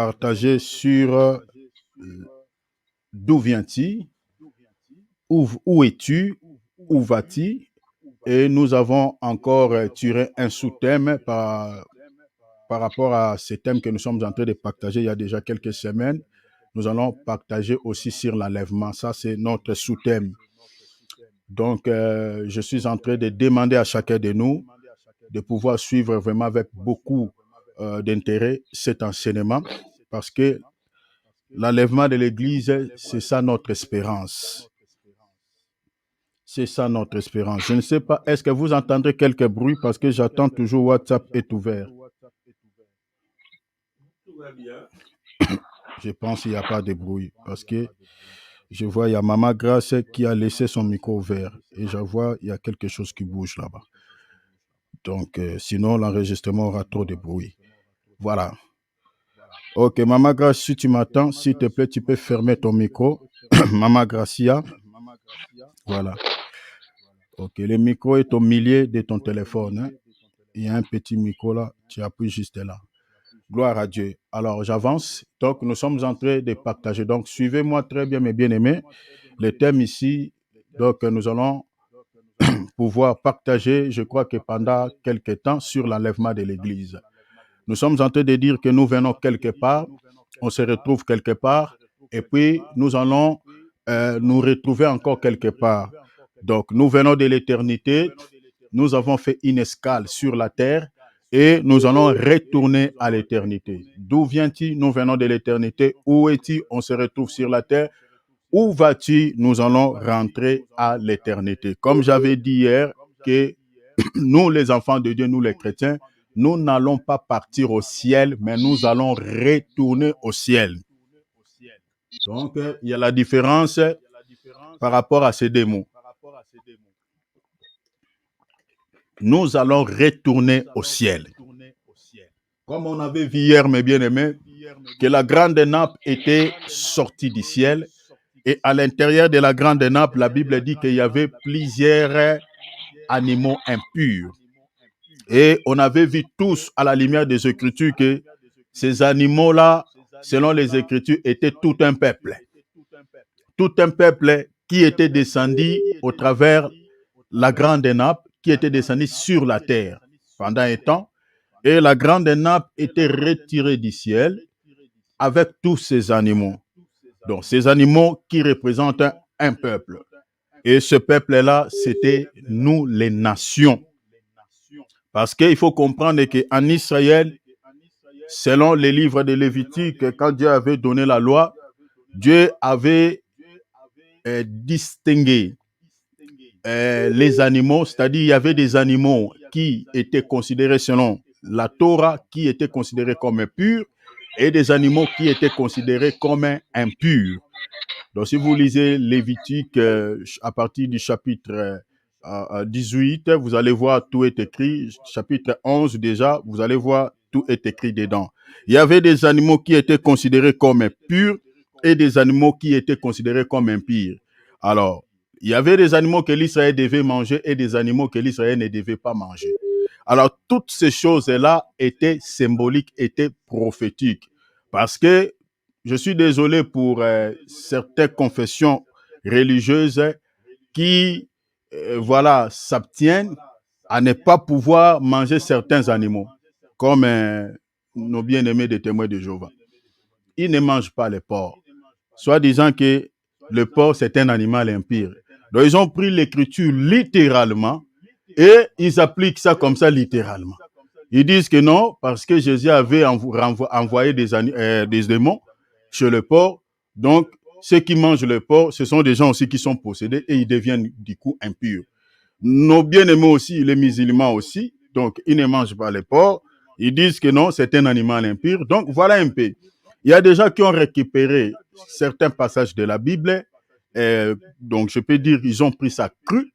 Partager sur d'où viens-tu, où es-tu, où vas-tu, et nous avons encore tiré un sous-thème par rapport à ces thèmes que nous sommes en train de partager il y a déjà quelques semaines. Nous allons partager aussi sur l'enlèvement. Ça, c'est notre sous-thème. Donc, je suis en train de demander à chacun de nous de pouvoir suivre vraiment avec beaucoup d'intérêt cet enseignement parce que l'enlèvement de l'Église, c'est ça notre espérance. C'est ça notre espérance. Je ne sais pas, est-ce que vous entendrez quelques bruits parce que j'attends toujours WhatsApp est ouvert. Je pense qu'il n'y a pas de bruit parce que je vois, il y a Maman Grace qui a laissé son micro ouvert et je vois, il y a quelque chose qui bouge là-bas. Donc, sinon, l'enregistrement aura trop de bruit. Voilà. Ok, Maman Grace, si tu m'attends, s'il te plaît, tu peux fermer ton micro. Maman Gracia. Voilà. Ok, le micro est au milieu de ton téléphone. Hein. Il y a un petit micro là, tu appuies juste là. Gloire à Dieu. Alors, j'avance. Donc, nous sommes en train de partager. Donc, suivez-moi très bien, mes bien-aimés. Les thèmes ici, donc, nous allons pouvoir partager, je crois que pendant quelques temps, sur l'enlèvement de l'Église. Nous sommes en train de dire que nous venons quelque part, on se retrouve quelque part, et puis nous allons nous retrouver encore quelque part. Donc, nous venons de l'éternité, nous avons fait une escale sur la terre, et nous allons retourner à l'éternité. D'où viens-tu? Nous venons de l'éternité. Où es-tu? On se retrouve sur la terre. Où vas-tu? Nous allons rentrer à l'éternité. Comme j'avais dit hier, que nous, les enfants de Dieu, nous les chrétiens, nous n'allons pas partir au ciel, mais nous allons retourner au ciel. Donc, il y a la différence par rapport à ces deux mots. Nous allons retourner au ciel. Comme on avait vu hier, mes bien-aimés, que la grande nappe était sortie du ciel. Et à l'intérieur de la grande nappe, la Bible dit qu'il y avait plusieurs animaux impurs. Et on avait vu tous à la lumière des Écritures que ces animaux-là, selon les Écritures, étaient tout un peuple. Tout un peuple qui était descendu au travers la grande nappe, qui était descendu sur la terre pendant un temps. Et la grande nappe était retirée du ciel avec tous ces animaux. Donc, ces animaux qui représentent un peuple. Et ce peuple-là, c'était nous, les nations. Parce qu'il faut comprendre qu'en Israël, selon les livres de Lévitique, quand Dieu avait donné la loi, Dieu avait distingué les animaux, c'est-à-dire il y avait des animaux qui étaient considérés selon la Torah, qui étaient considérés comme purs, et des animaux qui étaient considérés comme impurs. Donc, si vous lisez Lévitique à partir du chapitre 18, vous allez voir tout est écrit. Chapitre 11 déjà, vous allez voir tout est écrit dedans. Il y avait des animaux qui étaient considérés comme purs et des animaux qui étaient considérés comme impurs. Alors, il y avait des animaux que l'Israël devait manger et des animaux que l'Israël ne devait pas manger. Alors, toutes ces choses-là étaient symboliques, étaient prophétiques. Parce que je suis désolé pour certaines confessions religieuses qui, voilà, s'abstiennent à ne pas pouvoir manger certains animaux, comme nos bien-aimés des témoins de Jéhovah. Ils ne mangent pas les porcs, soit disant que le porc, c'est un animal impur. Donc, ils ont pris l'écriture littéralement et ils appliquent ça comme ça littéralement. Ils disent que non, parce que Jésus avait envoyé des démons chez le porc. Donc, ceux qui mangent le porc, ce sont des gens aussi qui sont possédés et ils deviennent du coup impurs. Nos bien-aimés aussi, les musulmans aussi, donc ils ne mangent pas le porc. Ils disent que non, c'est un animal impur. Donc, voilà un peu. Il y a des gens qui ont récupéré certains passages de la Bible. Donc, je peux dire qu'ils ont pris ça cru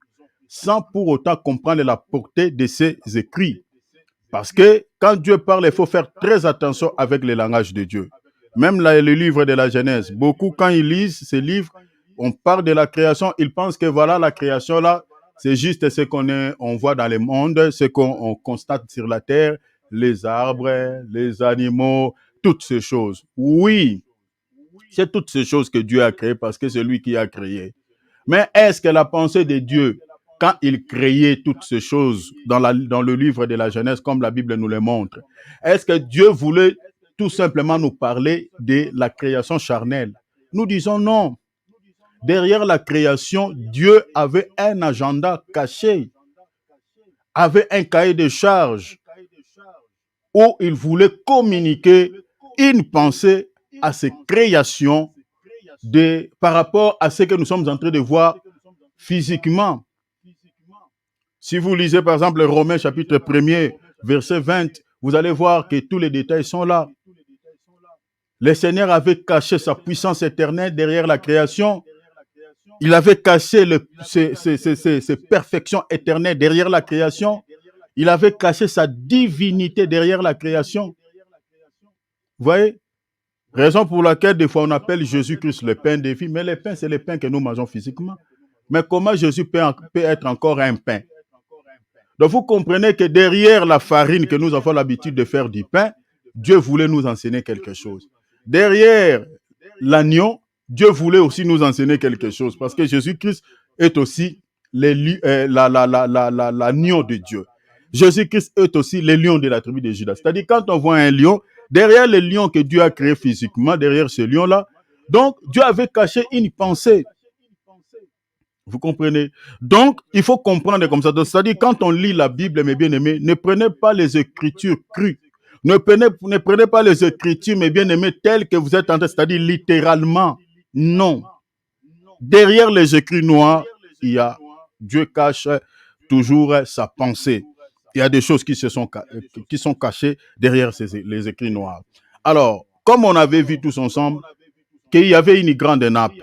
sans pour autant comprendre la portée de ces écrits. Parce que quand Dieu parle, il faut faire très attention avec le langage de Dieu. Même là, le livre de la Genèse, beaucoup, quand ils lisent ces livres, on parle de la création, ils pensent que voilà, la création là, c'est juste ce on voit dans le monde, ce qu'on constate sur la terre, les arbres, les animaux, toutes ces choses. Oui, c'est toutes ces choses que Dieu a créées parce que c'est lui qui a créé. Mais est-ce que la pensée de Dieu, quand il créait toutes ces choses dans le livre de la Genèse, comme la Bible nous le montre, est-ce que Dieu voulait tout simplement nous parler de la création charnelle? Nous disons non. Derrière la création, Dieu avait un agenda caché, avait un cahier de charges où il voulait communiquer une pensée à ses créations par rapport à ce que nous sommes en train de voir physiquement. Si vous lisez par exemple Romains chapitre 1er, verset 20, vous allez voir que tous les détails sont là. Le Seigneur avait caché sa puissance éternelle derrière la création. Il avait caché ses perfections éternelles derrière la création. Il avait caché sa divinité derrière la création. Vous voyez? Raison pour laquelle des fois on appelle Jésus-Christ le pain de vie, mais le pain, c'est le pain que nous mangeons physiquement. Mais comment Jésus peut être encore un pain? Donc vous comprenez que derrière la farine que nous avons l'habitude de faire du pain, Dieu voulait nous enseigner quelque chose. Derrière l'agneau, Dieu voulait aussi nous enseigner quelque chose parce que Jésus-Christ est aussi l'agneau de Dieu. Jésus-Christ est aussi le lion de la tribu de Judas. C'est-à-dire quand on voit un lion, derrière le lion que Dieu a créé physiquement, derrière ce lion-là, donc Dieu avait caché une pensée. Vous comprenez? Donc, il faut comprendre comme ça. C'est-à-dire, quand on lit la Bible, mes bien-aimés, ne prenez pas les Écritures crues. Ne prenez pas les Écritures, mes bien-aimés, telles que vous êtes en train, c'est-à-dire littéralement. Non. Derrière les écrits noirs, Dieu cache toujours sa pensée. Il y a des choses qui sont cachées derrière les écrits noirs. Alors, comme on avait vu tous ensemble, qu'il y avait une grande nappe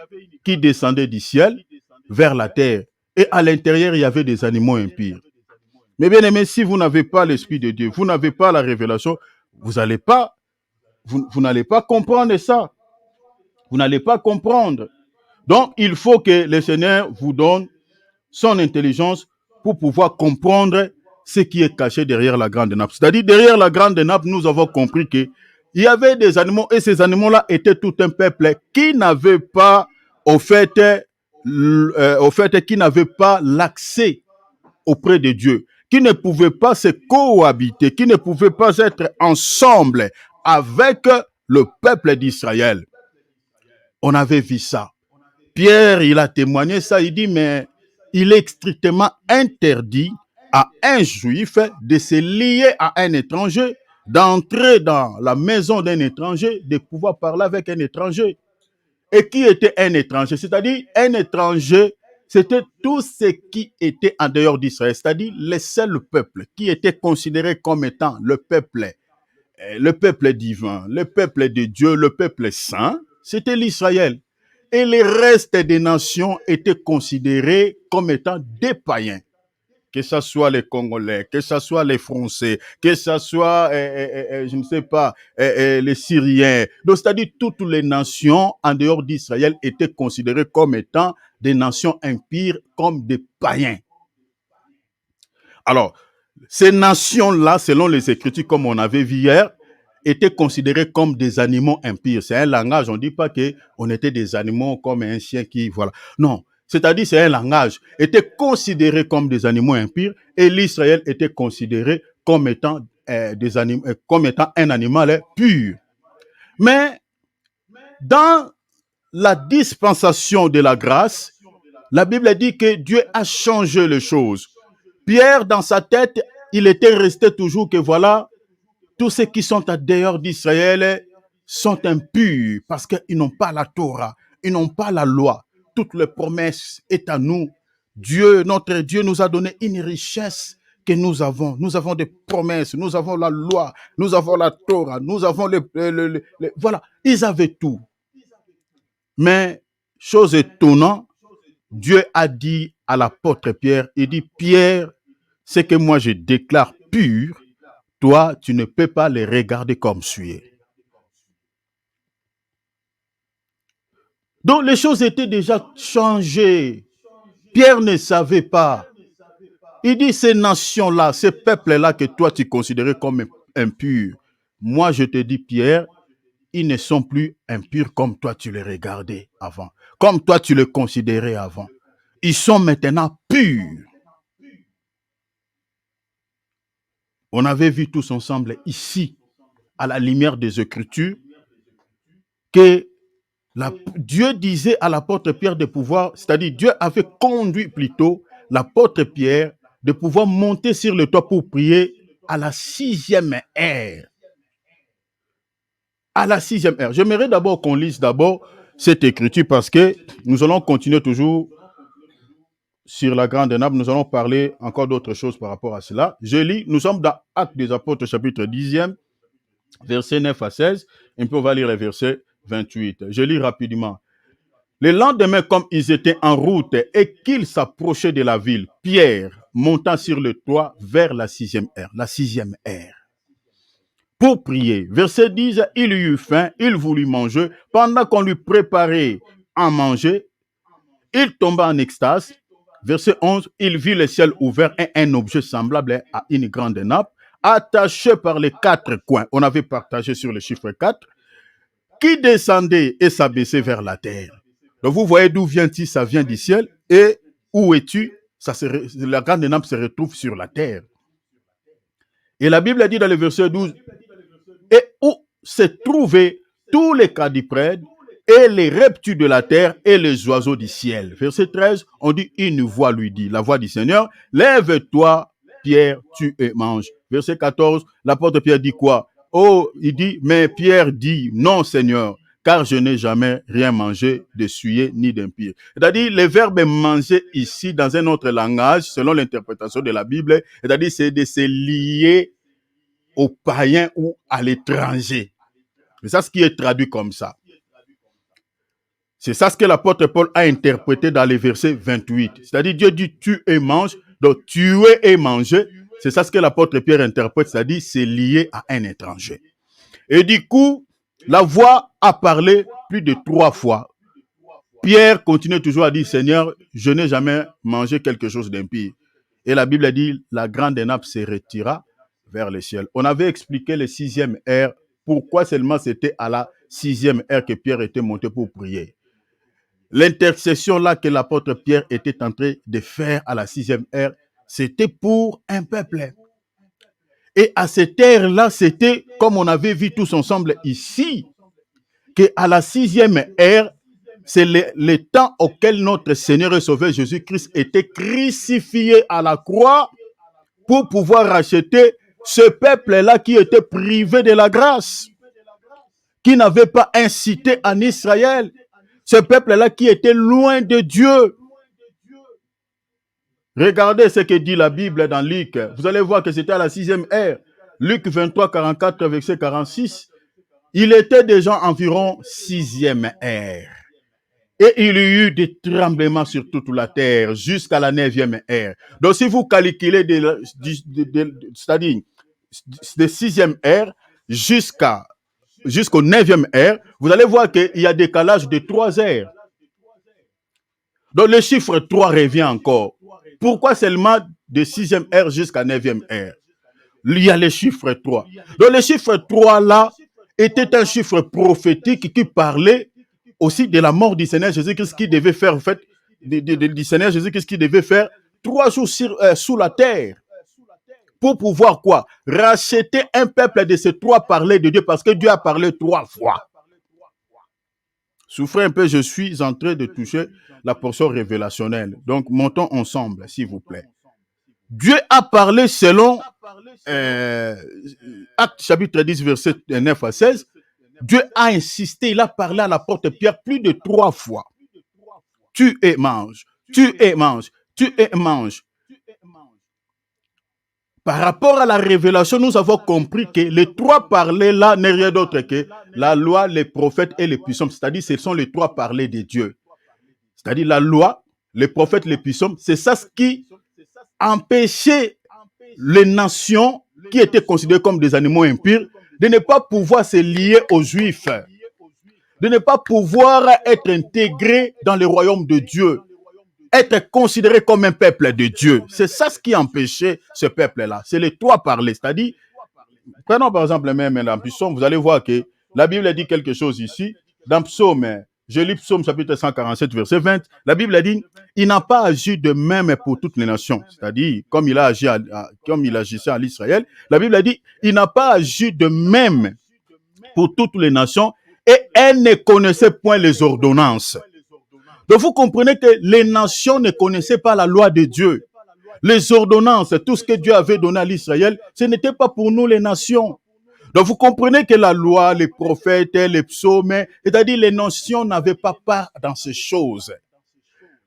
qui descendait du ciel vers la terre. Et à l'intérieur, il y avait des animaux impurs. Mais bien aimé, si vous n'avez pas l'Esprit de Dieu, vous n'avez pas la révélation, vous n'allez pas comprendre ça. Vous n'allez pas comprendre. Donc, il faut que le Seigneur vous donne son intelligence pour pouvoir comprendre ce qui est caché derrière la grande nappe. C'est-à-dire, derrière la grande nappe, nous avons compris que il y avait des animaux et ces animaux-là étaient tout un peuple qui n'avait pas, qui n'avait pas l'accès auprès de Dieu, qui ne pouvait pas se cohabiter, qui ne pouvait pas être ensemble avec le peuple d'Israël. On avait vu ça. Pierre, il a témoigné ça, il dit, mais il est strictement interdit à un juif de se lier à un étranger, d'entrer dans la maison d'un étranger, de pouvoir parler avec un étranger. Et qui était un étranger? C'est-à-dire, un étranger, c'était tout ce qui était en dehors d'Israël, c'est-à-dire le seul peuple qui était considéré comme étant le peuple divin, le peuple de Dieu, le peuple saint, c'était l'Israël. Et les restes des nations étaient considérés comme étant des païens. Que ce soit les Congolais, que ce soit les Français, que ce soit, je ne sais pas, les Syriens. Donc, c'est-à-dire toutes les nations en dehors d'Israël étaient considérées comme étant des nations impures, comme des païens. Alors, ces nations-là, selon les Écritures, comme on avait vu hier, étaient considérés comme des animaux impurs. C'est un langage, on ne dit pas qu'on était des animaux comme un chien qui, voilà. Non, c'est-à-dire c'est un langage, étaient considérés comme des animaux impurs et l'Israël était considéré comme étant, comme étant un animal pur. Mais dans la dispensation de la grâce, la Bible dit que Dieu a changé les choses. Pierre, dans sa tête, il était resté toujours que voilà, tous ceux qui sont à dehors d'Israël sont impurs parce qu'ils n'ont pas la Torah, ils n'ont pas la loi. Toutes les promesses sont à nous. Dieu, notre Dieu, nous a donné une richesse que nous avons. Nous avons des promesses, nous avons la loi, nous avons la Torah, nous avons voilà, ils avaient tout. Mais, chose étonnante, Dieu a dit à l'apôtre Pierre, il dit, Pierre, ce que moi je déclare pur, toi, tu ne peux pas les regarder comme suer. Donc, les choses étaient déjà changées. Pierre ne savait pas. Il dit, ces nations-là, ces peuples-là que toi, tu considérais comme impurs. Moi, je te dis, Pierre, ils ne sont plus impurs comme toi tu les regardais avant, comme toi tu les considérais avant. Ils sont maintenant purs. On avait vu tous ensemble ici, à la lumière des Écritures, que Dieu disait à l'apôtre Pierre de pouvoir, c'est-à-dire Dieu avait conduit plutôt l'apôtre Pierre de pouvoir monter sur le toit pour prier à la 6e heure. À la 6e heure. J'aimerais d'abord qu'on lise d'abord cette écriture parce que nous allons continuer toujours sur la grande nappe. Nous allons parler encore d'autres choses par rapport à cela. Je lis, nous sommes dans Actes des Apôtres, chapitre 10e, versets 9 à 16. Et puis on va lire les versets 28. Je lis rapidement. Le lendemain, comme ils étaient en route et qu'ils s'approchaient de la ville, Pierre monta sur le toit vers la 6e heure. La 6e heure. Pour prier. Verset 10, il eut faim, il voulut manger. Pendant qu'on lui préparait à manger, il tomba en extase. Verset 11, il vit le ciel ouvert et un objet semblable à une grande nappe, attaché par les 4 coins. On avait partagé sur le chiffre 4, qui descendait et s'abaissait vers la terre. Donc vous voyez d'où vient-il? Ça vient du ciel. Et où es-tu? La grande nappe se retrouve sur la terre. Et la Bible a dit dans le verset 12, et où se trouvaient tous les quadrupèdes et les reptiles de la terre et les oiseaux du ciel. Verset 13, on dit, une voix lui dit, la voix du Seigneur, lève-toi, Pierre, tu et mange. Verset 14, l'apôtre Pierre dit quoi? Oh, il dit, mais Pierre dit, non Seigneur, car je n'ai jamais rien mangé de souillé ni d'impur. C'est-à-dire, le verbe manger ici, dans un autre langage, selon l'interprétation de la Bible, c'est-à-dire, c'est de se lier aux païens ou à l'étranger. C'est ça ce qui est traduit comme ça. C'est ça ce que l'apôtre Paul a interprété dans les versets 28. C'est-à-dire, Dieu dit tu et mange, donc tuer et manger. C'est ça ce que l'apôtre Pierre interprète, c'est-à-dire c'est lié à un étranger. Et du coup, la voix a parlé plus de 3 fois. Pierre continue toujours à dire, Seigneur, je n'ai jamais mangé quelque chose d'impie. Et la Bible dit, la grande nappe se retira vers le ciel. On avait expliqué le 6e heure, pourquoi seulement c'était à la 6e heure que Pierre était monté pour prier. L'intercession là que l'apôtre Pierre était en train de faire à la 6e heure, c'était pour un peuple. Et à cette heure-là, c'était, comme on avait vu tous ensemble ici, qu'à la 6e heure, c'est le temps auquel notre Seigneur et Sauveur Jésus-Christ était crucifié à la croix pour pouvoir racheter ce peuple-là qui était privé de la grâce, qui n'avait pas incité en Israël, ce peuple-là qui était loin de Dieu. Regardez ce que dit la Bible dans Luc. Vous allez voir que c'était à la 6e heure. Luc 23, 44, verset 46. Il était déjà environ 6e heure. Et il y eut des tremblements sur toute la terre jusqu'à la 9e heure. Donc si vous calculez c'est-à-dire de 6e heure jusqu'au 9e heure, vous allez voir qu'il y a décalage de 3 heures. Donc le chiffre 3 revient encore. Pourquoi seulement de 6e heure jusqu'à 9e heure? Il y a le chiffre 3. Donc le chiffre 3 là était un chiffre prophétique qui parlait aussi de la mort du Seigneur Jésus-Christ qui devait faire, en fait, du Seigneur Jésus-Christ qui devait faire 3 jours sous la terre. Pour pouvoir quoi? Racheter un peuple de ces 3 parlers de Dieu, parce que Dieu a parlé 3 fois. Souffrez un peu, je suis en train de toucher la portion révélationnelle. Donc, montons ensemble, s'il vous plaît. Dieu a parlé selon Actes chapitre 10, verset 9 à 16. Dieu a insisté, il a parlé à l'apôtre Pierre plus de 3 fois. Tu et mange, tu et mange, tu et mange. Par rapport à la révélation, nous avons compris que les 3 parlers là n'est rien d'autre que la loi, les prophètes et les psaumes. C'est-à-dire, ce sont les 3 parlers de Dieu. C'est-à-dire la loi, les prophètes, les psaumes. C'est ça ce qui empêchait les nations qui étaient considérées comme des animaux impurs de ne pas pouvoir se lier aux Juifs, de ne pas pouvoir être intégrés dans le royaume de Dieu, être considérés comme un peuple de Dieu. C'est ça ce qui empêchait ce peuple-là. C'est les 3 parlers. C'est-à-dire, prenons par exemple même la puissance, vous allez voir que La Bible dit quelque chose ici. Dans Psaume, je lis Psaume chapitre 147, verset 20. La Bible dit, il n'a pas agi de même pour toutes les nations. C'est-à-dire, comme il agissait à l'Israël. La Bible dit, il n'a pas agi de même pour toutes les nations et elle ne connaissait point les ordonnances. Donc vous comprenez que les nations ne connaissaient pas la loi de Dieu. Les ordonnances, tout ce que Dieu avait donné à l'Israël, ce n'était pas pour nous les nations. Donc vous comprenez que la loi, les prophètes, les psaumes, c'est-à-dire les nations n'avaient pas part dans ces choses.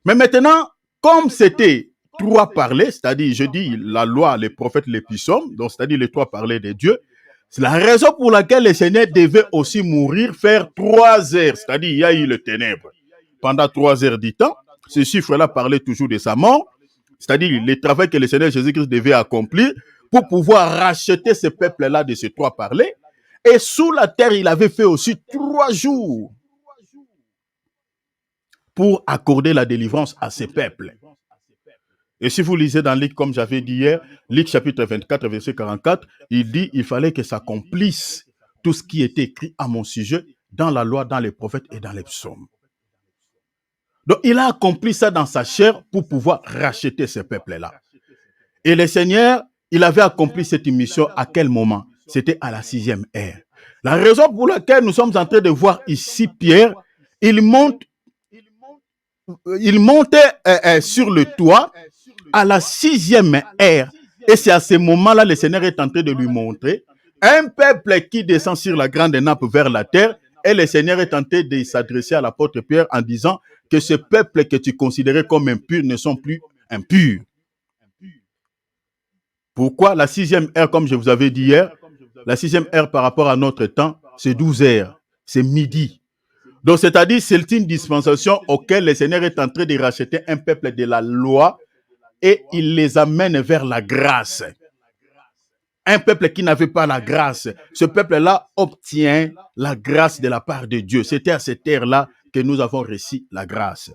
Mais maintenant, comme c'était trois parlers, c'est-à-dire je dis la loi, les prophètes, les psaumes, donc c'est-à-dire les trois parlers de Dieu, c'est la raison pour laquelle le Seigneur devait aussi mourir, faire 3 heures, c'est-à-dire il y a eu le ténèbre. Pendant 3 heures du temps, ce chiffre-là parlait toujours de sa mort, c'est-à-dire le travail que le Seigneur Jésus-Christ devait accomplir pour pouvoir racheter ce peuple-là de ces trois parlers. Et sous la terre, il avait fait aussi 3 jours pour accorder la délivrance à ces peuples. Et si vous lisez dans Luc, comme j'avais dit hier, Luc chapitre 24, verset 44, il dit il fallait que s'accomplisse tout ce qui était écrit à mon sujet dans la loi, dans les prophètes et dans les psaumes. Donc, il a accompli ça dans sa chair pour pouvoir racheter ce peuple-là. Et le Seigneur, il avait accompli cette mission à quel moment? C'était à la 6e heure. La raison pour laquelle nous sommes en train de voir ici Pierre, il montait sur le toit à la 6e heure. Et c'est à ce moment-là, le Seigneur est en train de lui montrer un peuple qui descend sur la grande nappe vers la terre. Et le Seigneur est en train de s'adresser à l'apôtre Pierre en disant que ce peuple que tu considérais comme impur ne sont plus impurs. Pourquoi? La 6e heure, comme je vous avais dit hier, la 6e heure par rapport à notre temps, c'est 12 heures, c'est midi. Donc, c'est-à-dire, c'est une dispensation auquel le Seigneur est en train de racheter un peuple de la loi et il les amène vers la grâce. Un peuple qui n'avait pas la grâce, ce peuple-là obtient la grâce de la part de Dieu. C'était à cette ère-là que nous avons reçu la grâce.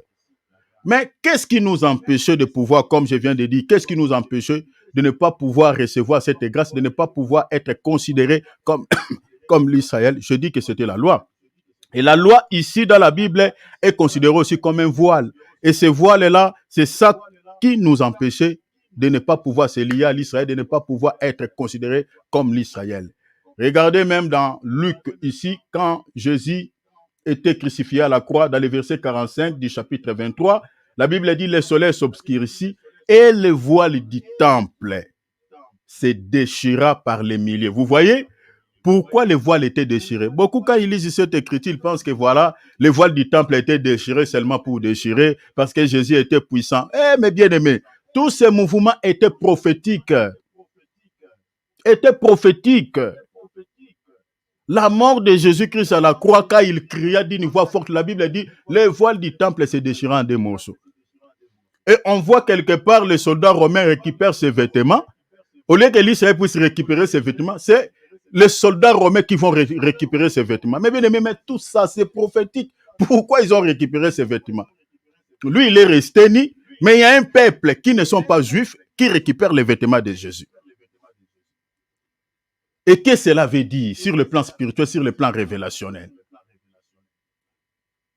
Mais qu'est-ce qui nous empêchait de pouvoir, comme je viens de dire, qu'est-ce qui nous empêchait de ne pas pouvoir recevoir cette grâce, de ne pas pouvoir être considéré comme l'Israël? Je dis que c'était la loi. Et la loi ici dans la Bible est considérée aussi comme un voile. Et ce voile-là, c'est ça qui nous empêchait de ne pas pouvoir se lier à l'Israël, de ne pas pouvoir être considéré comme l'Israël. Regardez même dans Luc ici, quand Jésus était crucifié à la croix, dans le verset 45 du chapitre 23, la Bible dit le soleil s'obscurcit et le voile du temple se déchira par les milliers. Vous voyez pourquoi le voile était déchiré? Beaucoup, quand ils lisent cette écriture, ils pensent que voilà, le voile du temple était déchiré seulement pour déchirer, parce que Jésus était puissant. Eh, mes bien-aimés, tous ces mouvements étaient prophétiques. La mort de Jésus-Christ à la croix, quand il cria d'une voix forte, la Bible dit, le voile du temple se déchira en 2 morceaux. Et on voit quelque part les soldats romains récupèrent ses vêtements. Au lieu que l'Israël puisse récupérer ses vêtements, c'est les soldats romains qui vont récupérer ses vêtements. Mais bien aimé, mais tout ça, c'est prophétique. Pourquoi ils ont récupéré ses vêtements? Lui, il est resté ni, mais il y a un peuple qui ne sont pas juifs qui récupère les vêtements de Jésus. Et qu'est-ce que cela veut dire sur le plan spirituel, sur le plan révélationnel?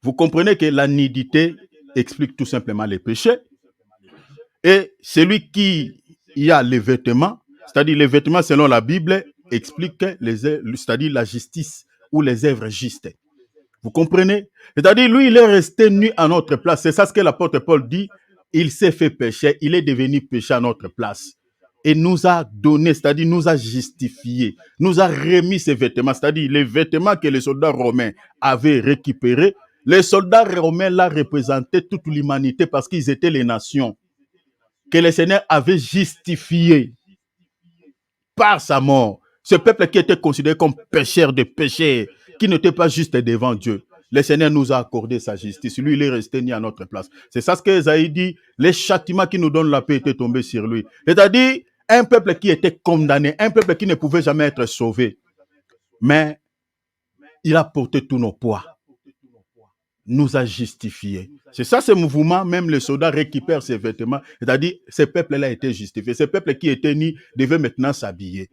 Vous comprenez que la nudité explique tout simplement les péchés. Et celui qui a les vêtements, c'est-à-dire les vêtements selon la Bible, explique c'est-à-dire la justice ou les œuvres justes. Vous comprenez? C'est-à-dire lui, il est resté nu à notre place. C'est ça ce que l'apôtre Paul dit. Il s'est fait pécher, il est devenu péché à notre place. Et nous a donné, c'est-à-dire nous a justifié, nous a remis ses vêtements, c'est-à-dire les vêtements que les soldats romains avaient récupérés. Les soldats romains là représentaient toute l'humanité parce qu'ils étaient les nations que le Seigneur avait justifié par sa mort. Ce peuple qui était considéré comme pécheur de péché, qui n'était pas juste devant Dieu. Le Seigneur nous a accordé sa justice. Lui, il est resté ni à notre place. C'est ça ce qu'Ésaïe dit. Les châtiments qui nous donnent la paix étaient tombés sur lui. C'est-à-dire, un peuple qui était condamné, un peuple qui ne pouvait jamais être sauvé. Mais il a porté tous nos poids. Nous a justifiés. C'est ça ce mouvement, même les soldats récupèrent ses vêtements. C'est-à-dire, ce peuple-là était justifié. Ce peuple qui était ni devait maintenant s'habiller.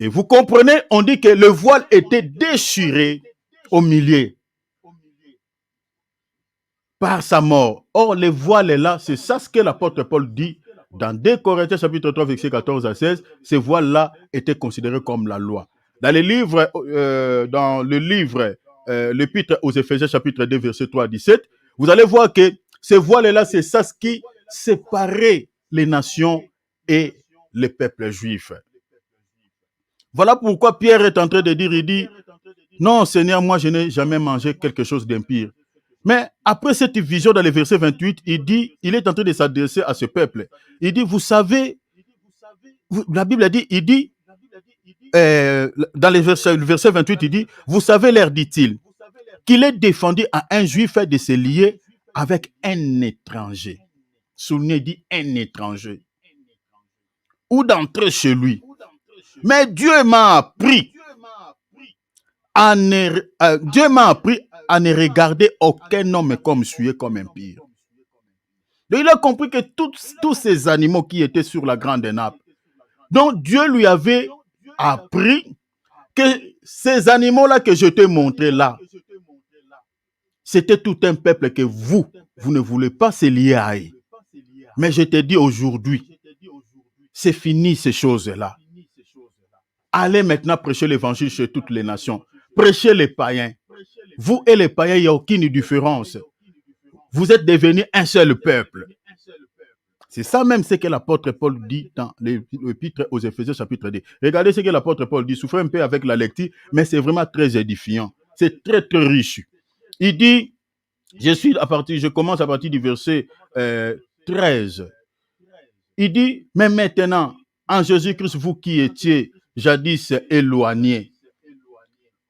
Et vous comprenez, on dit que le voile était déchiré au milieu par sa mort. Or, le voile est là, c'est ça ce que l'apôtre Paul dit dans 2 Corinthiens chapitre 3, verset 14 à 16. Ces voiles-là étaient considérés comme la loi. Dans le livre, l'épître aux Éphésiens chapitre 2, verset 3 à 17, vous allez voir que ces voiles-là, c'est ça ce qui séparait les nations et les peuples juifs. Voilà pourquoi Pierre est en train de dire, il dit, non Seigneur, moi je n'ai jamais mangé quelque chose d'impur. Mais après cette vision dans le verset 28, il est en train de s'adresser à ce peuple. Il dit, vous savez, la Bible dit, dans le verset 28, il dit, vous savez, l'air dit-il, qu'il est défendu à un juif de se lier avec un étranger. Souvenez, dit un étranger. Ou d'entrer chez lui. Mais Dieu m'a appris à ne regarder aucun homme comme sué comme impur. Donc il a compris que tous ces animaux qui étaient sur la grande nappe, donc Dieu lui avait appris que ces animaux-là que je t'ai montrés là, c'était tout un peuple que vous ne voulez pas se lier à eux. Mais je te dis aujourd'hui, c'est fini ces choses-là. Allez maintenant prêcher l'évangile chez toutes les nations. Prêchez les païens. Vous et les païens, il n'y a aucune différence. Vous êtes devenus un seul peuple. C'est ça même ce que l'apôtre Paul dit dans l'épître aux Éphésiens chapitre 2. Regardez ce que l'apôtre Paul dit. Souffrez un peu avec la lecture, mais c'est vraiment très édifiant. C'est très, très riche. Il dit, je commence à partir du verset 13. Il dit, mais maintenant, en Jésus-Christ, vous qui étiez jadis éloignés,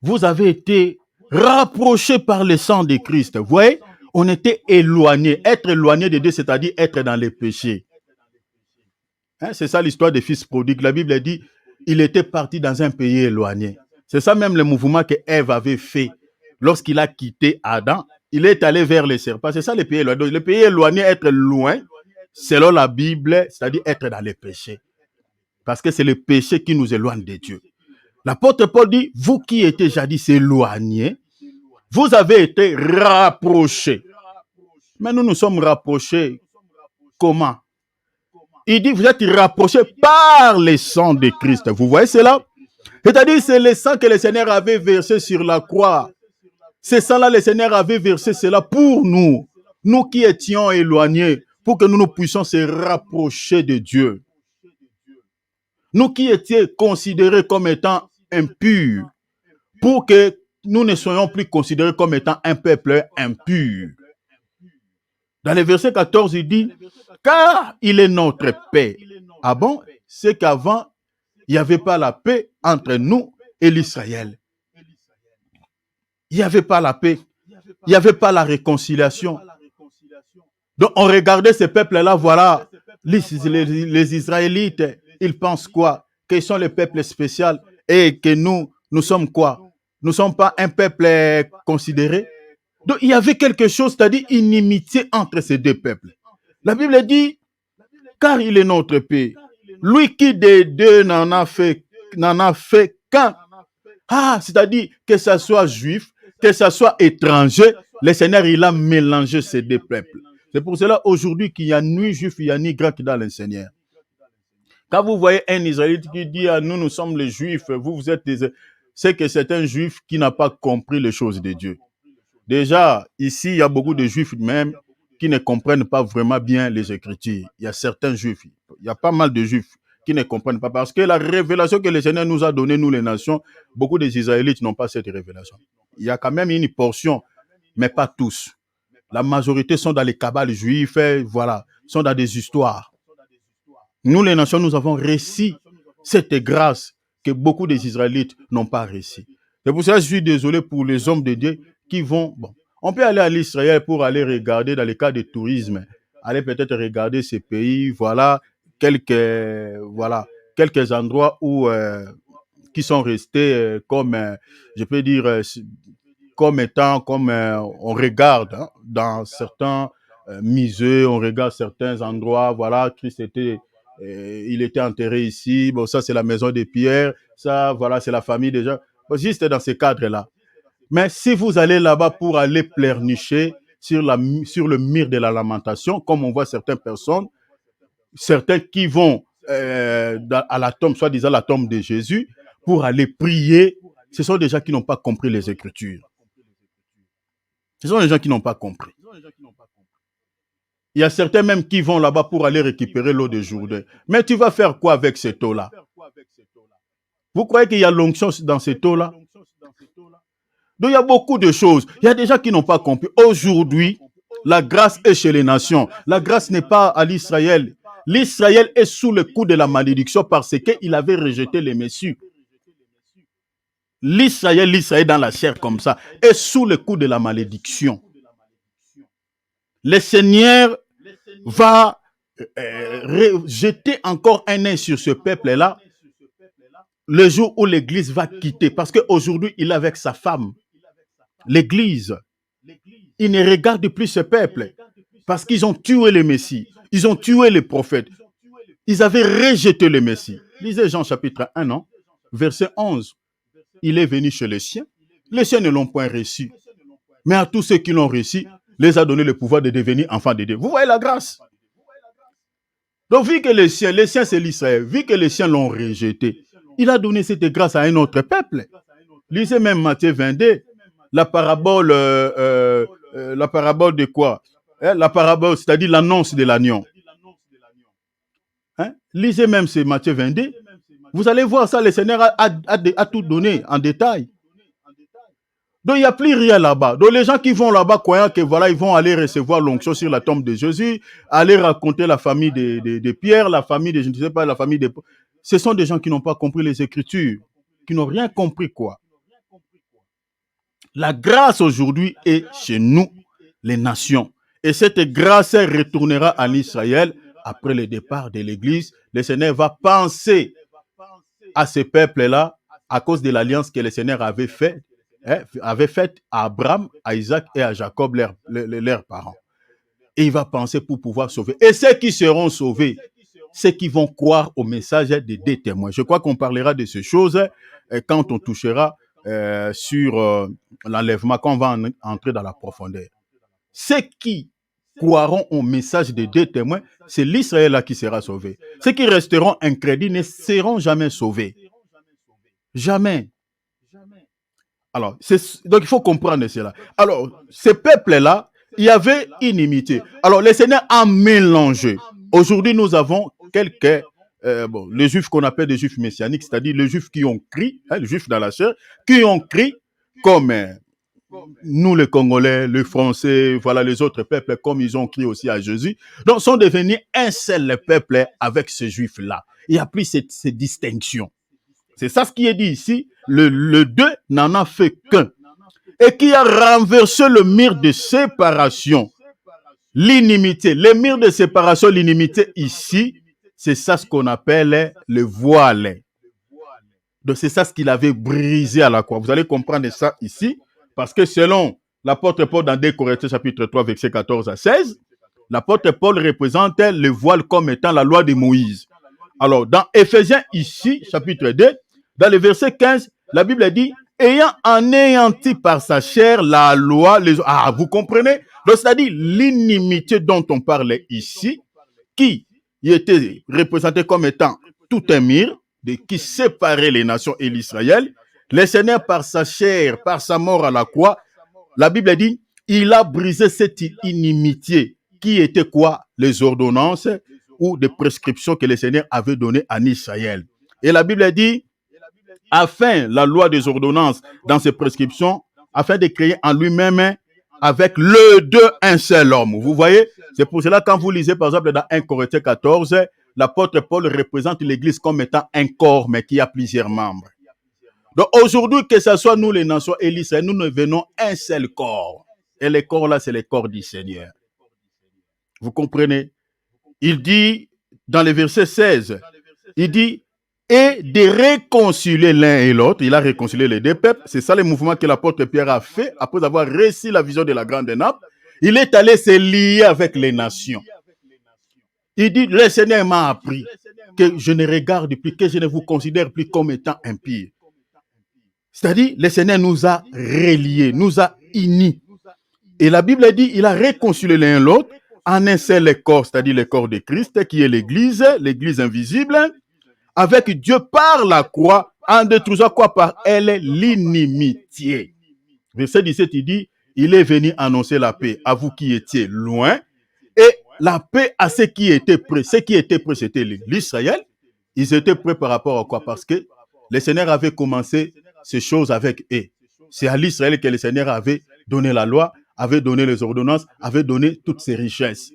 vous avez été rapprochés par le sang de Christ. Vous voyez, on était éloignés. Être éloigné de Dieu, c'est-à-dire être dans les péchés. Hein, c'est ça l'histoire des fils prodigues. La Bible dit, il était parti dans un pays éloigné. C'est ça même le mouvement que Ève avait fait lorsqu'il a quitté Adam. Il est allé vers les serpents. C'est ça le pays éloigné. Le pays éloigné, être loin, selon la Bible, c'est-à-dire être dans les péchés. Parce que c'est le péché qui nous éloigne de Dieu. L'apôtre Paul dit, vous qui étiez jadis éloignés, vous avez été rapprochés. Mais nous nous sommes rapprochés. Comment? Il dit, vous êtes rapprochés par le sang de Christ. Vous voyez cela? C'est-à-dire, c'est le sang que le Seigneur avait versé sur la croix. Ce sang-là, le Seigneur avait versé cela pour nous. Nous qui étions éloignés, pour que nous puissions se rapprocher de Dieu. Nous qui étions considérés comme étant impurs, pour que nous ne soyons plus considérés comme étant un peuple impur. Dans le verset 14, il dit, car il est notre paix. Ah bon? C'est qu'avant, il n'y avait pas la paix entre nous et l'Israël. Il n'y avait pas la paix. Il n'y avait pas la réconciliation. Donc, on regardait ces peuples-là, voilà, les Israélites, ils pensent quoi? Qu'ils sont les peuples spéciaux et que nous sommes quoi? Nous ne sommes pas un peuple considéré. Donc, il y avait quelque chose, c'est-à-dire une inimitié entre ces deux peuples. La Bible dit, car il est notre paix. Lui qui des deux n'en a fait qu'un. Ah, c'est-à-dire que ce soit juif, que ce soit étranger, le Seigneur, il a mélangé ces deux peuples. C'est pour cela aujourd'hui qu'il n'y a ni juif, il n'y a ni grec dans le Seigneur. Quand vous voyez un Israélite qui dit, ah, nous sommes les juifs, vous êtes des... C'est que c'est un juif qui n'a pas compris les choses de Dieu. Déjà, ici, il y a beaucoup de juifs même qui ne comprennent pas vraiment bien les Écritures. Il y a certains juifs, il y a pas mal de juifs qui ne comprennent pas. Parce que la révélation que le Seigneur nous a donnée, nous les nations, beaucoup des Israélites n'ont pas cette révélation. Il y a quand même une portion, mais pas tous. La majorité sont dans les cabales juifs, voilà, sont dans des histoires. Nous, les nations, nous avons réussi cette grâce que beaucoup des Israélites n'ont pas réussi. C'est pour ça que je suis désolé pour les hommes de Dieu qui vont... Bon, on peut aller à l'Israël pour aller regarder dans les cas de tourisme, aller peut-être regarder ces pays, voilà, quelques endroits où, qui sont restés comme, je peux dire, comme étant, comme on regarde hein, dans certains musées, on regarde certains endroits, voilà, Christ était il était enterré ici. Bon, ça, c'est la maison de Pierre. Ça, voilà, c'est la famille déjà. Bon, juste dans ces cadres-là. Mais si vous allez là-bas pour aller pleurnicher sur le mur de la lamentation, comme on voit certaines personnes, certains qui vont à la tombe, soi-disant la tombe de Jésus, pour aller prier, ce sont des gens qui n'ont pas compris les Écritures. Ce sont des gens qui n'ont pas compris. Il y a certains même qui vont là-bas pour aller récupérer l'eau de Jourdain. Mais tu vas faire quoi avec cette eau-là? Vous croyez qu'il y a l'onction dans cette eau-là? Donc il y a beaucoup de choses. Il y a des gens qui n'ont pas compris. Aujourd'hui, la grâce est chez les nations. La grâce n'est pas à l'Israël. L'Israël est sous le coup de la malédiction parce qu'il avait rejeté les messieurs. L'Israël dans la chair comme ça, est sous le coup de la malédiction. Le Seigneur va jeter encore un œil sur ce peuple-là le jour où l'Église va quitter. Parce qu'aujourd'hui, il est avec sa femme. L'Église, il ne regarde plus ce peuple parce qu'ils ont tué le Messie. Ils ont tué les prophètes. Ils avaient rejeté le Messie. Lisez Jean chapitre 1, non? Verset 11. Il est venu chez les siens. Les siens ne l'ont point reçu. Mais à tous ceux qui l'ont reçu, les a donné le pouvoir de devenir enfants de Dieu. Vous voyez la grâce? Donc, vu que les siens c'est l'Israël, vu que les siens l'ont rejeté, il a donné cette grâce à un autre peuple. Lisez même Matthieu 22, la parabole de quoi? La parabole, c'est-à-dire l'annonce de l'agneau. Hein? Lisez même ce Matthieu 22. Vous allez voir ça, le Seigneur a tout donné en détail. Donc, il n'y a plus rien là-bas. Donc, les gens qui vont là-bas, croyant que voilà, ils vont aller recevoir l'onction sur la tombe de Jésus, aller raconter la famille de Pierre, la famille de, je ne sais pas, la famille de... Ce sont des gens qui n'ont pas compris les Écritures, qui n'ont rien compris, quoi. La grâce aujourd'hui est chez nous, les nations. Et cette grâce retournera en Israël après le départ de l'Église. Le Seigneur va penser à ce peuple-là à cause de l'alliance que le Seigneur avait faite à Abraham, à Isaac et à Jacob, leurs parents. Et il va penser pour pouvoir sauver. Et ceux qui seront sauvés, ceux qui vont croire au message des deux témoins. Je crois qu'on parlera de ces choses quand on touchera sur l'enlèvement, quand on va entrer dans la profondeur. Ceux qui croiront au message des deux témoins, c'est l'Israël là qui sera sauvé. Ceux qui resteront incrédules ne seront jamais sauvés. Jamais. Alors, donc il faut comprendre cela. Alors, ce peuple-là, il y avait inimité. Alors, le Seigneur a mélangé. Aujourd'hui, nous avons quelques, les juifs qu'on appelle des juifs messianiques, c'est-à-dire les juifs qui ont crié, les juifs dans la chair, qui ont crié comme nous les Congolais, les Français, voilà les autres peuples, comme ils ont crié aussi à Jésus. Donc, sont devenus un seul peuple avec ces juifs-là. Il n'y a plus cette distinction. C'est ça ce qui est dit ici. Le deux n'en a fait qu'un. Et qui a renversé le mur de séparation. L'inimité. Le mur de séparation, l'inimité ici, c'est ça ce qu'on appelle le voile. Donc c'est ça ce qu'il avait brisé à la croix. Vous allez comprendre ça ici. Parce que selon l'apôtre Paul dans 2 Corinthiens chapitre 3, verset 14 à 16, l'apôtre Paul représente le voile comme étant la loi de Moïse. Alors, dans Éphésiens ici, chapitre 2, dans le verset 15, la Bible dit, ayant anéanti par sa chair la loi, vous comprenez? Donc, c'est-à-dire l'inimité dont on parle ici, qui était représentée comme étant tout un mur, qui séparait les nations et l'Israël, le Seigneur par sa chair, par sa mort à la croix, la Bible dit, il a brisé cette inimitié qui était quoi? Les ordonnances ou des prescriptions que le Seigneur avait données en Israël. Et la Bible dit, afin la loi des ordonnances dans ses prescriptions, afin de créer en lui-même avec le deux un seul homme. Vous voyez? C'est pour cela quand vous lisez par exemple dans 1 Corinthiens 14, l'apôtre Paul représente l'Église comme étant un corps, mais qui a plusieurs membres. Donc aujourd'hui, que ce soit nous les nations et l'Israël, nous devenons un seul corps. Et le corps là, c'est le corps du Seigneur. Vous comprenez? Il dit, dans le verset 16, il dit, et de réconcilier l'un et l'autre. Il a réconcilié les deux peuples. C'est ça le mouvement que l'apôtre Pierre a fait après avoir reçu la vision de la grande nappe. Il est allé se lier avec les nations. Il dit, le Seigneur m'a appris que je ne regarde plus, que je ne vous considère plus comme étant impie. C'est-à-dire, le Seigneur nous a reliés, nous a unis. Et la Bible dit, il a réconcilié l'un l'autre en un seul corps, c'est-à-dire le corps de Christ, qui est l'Église invisible, avec Dieu par la croix, en détruisant quoi par elle l'inimitié. Verset 17, il dit, il est venu annoncer la paix à vous qui étiez loin, et la paix à ceux qui étaient prêts. Ceux qui étaient prêts, c'était l'Israël. Ils étaient prêts par rapport à quoi? Parce que le Seigneur avait commencé ces choses avec eux. C'est à l'Israël que le Seigneur avait donné la loi, avait donné les ordonnances, avait donné toutes ses richesses.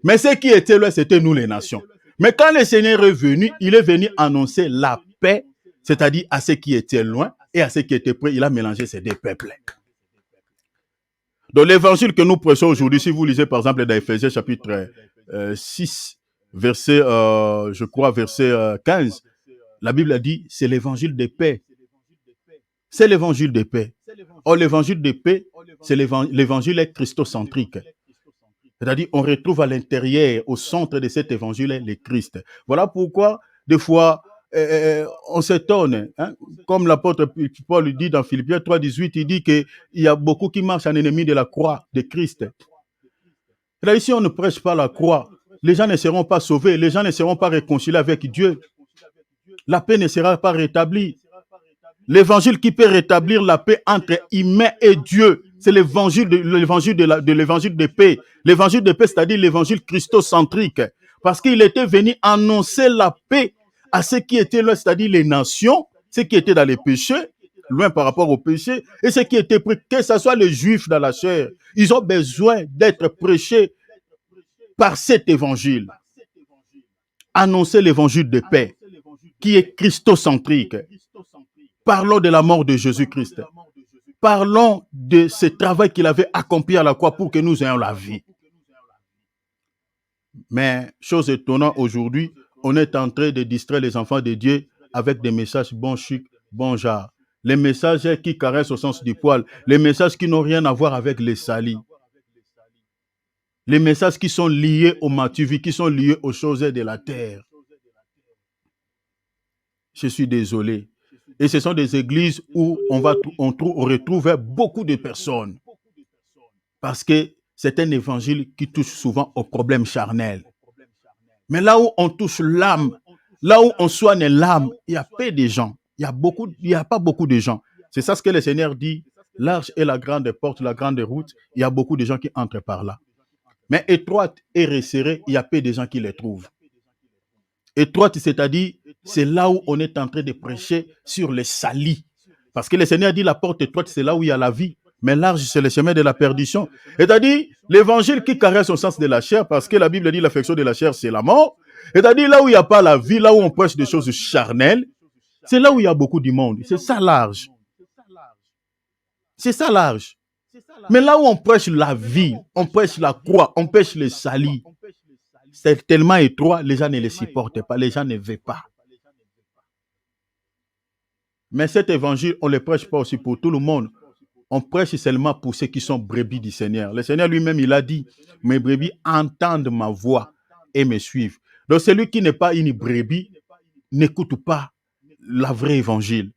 Mais ceux qui étaient là, c'était nous les nations. Mais quand le Seigneur est venu, il est venu annoncer la paix, c'est-à-dire à ceux qui étaient loin et à ceux qui étaient près. Il a mélangé ces deux peuples. Dans l'évangile que nous prêchons aujourd'hui, si vous lisez par exemple dans Éphésiens chapitre 6, verset, je crois, verset 15, la Bible a dit, c'est l'évangile de paix. C'est l'évangile de paix. Or, l'évangile de paix, c'est l'évangile christocentrique. C'est-à-dire, on retrouve à l'intérieur, au centre de cet évangile, le Christ. Voilà pourquoi, des fois, on s'étonne. Hein? Comme l'apôtre Paul dit dans Philippiens 3,18, il dit qu'il y a beaucoup qui marchent en ennemi de la croix de Christ. Là, ici, on ne prêche pas la croix. Les gens ne seront pas sauvés. Les gens ne seront pas réconciliés avec Dieu. La paix ne sera pas rétablie. L'évangile qui peut rétablir la paix entre humain et Dieu, c'est l'évangile de paix. L'évangile de paix, c'est-à-dire l'évangile christocentrique. Parce qu'il était venu annoncer la paix à ceux qui étaient là, c'est-à-dire les nations, ceux qui étaient dans les péchés, loin par rapport au péché, et ceux qui étaient prêts, que ce soit les juifs dans la chair. Ils ont besoin d'être prêchés par cet évangile. Annoncer l'évangile de paix, qui est christocentrique. Parlons de la mort de Jésus-Christ. Parlons de ce travail qu'il avait accompli à la croix pour que nous ayons la vie. Mais, chose étonnante, aujourd'hui, on est en train de distraire les enfants de Dieu avec des messages bon chic, bon genre. Les messages qui caressent au sens du poil. Les messages qui n'ont rien à voir avec les salis. Les messages qui sont liés au matuvi, qui sont liés aux choses de la terre. Je suis désolé. Et ce sont des églises où on retrouve beaucoup de personnes. Parce que c'est un évangile qui touche souvent aux problèmes charnels. Mais là où on touche l'âme, là où on soigne l'âme, il y a peu de gens. Il n'y a pas beaucoup de gens. C'est ça ce que le Seigneur dit. Large est la grande porte, la grande route. Il y a beaucoup de gens qui entrent par là. Mais étroite et resserrée, il y a peu de gens qui les trouvent. Étroite, c'est-à-dire, c'est là où on est en train de prêcher sur les salis. Parce que le Seigneur dit la porte étroite, c'est là où il y a la vie. Mais large, c'est le chemin de la perdition. C'est-à-dire, l'évangile qui caresse au sens de la chair, parce que la Bible dit l'affection de la chair, c'est la mort. C'est-à-dire, là où il n'y a pas la vie, là où on prêche des choses charnelles, c'est là où il y a beaucoup du monde. C'est ça large. C'est ça large. Mais là où on prêche la vie, on prêche la croix, on prêche les salis, c'est tellement étroit, les gens ne les supportent pas, les gens ne veulent pas. Mais cet évangile, on ne le prêche pas aussi pour tout le monde. On prêche seulement pour ceux qui sont brebis du Seigneur. Le Seigneur lui-même, il a dit, mes brebis entendent ma voix et me suivent. Donc celui qui n'est pas une brebis n'écoute pas la vraie évangile.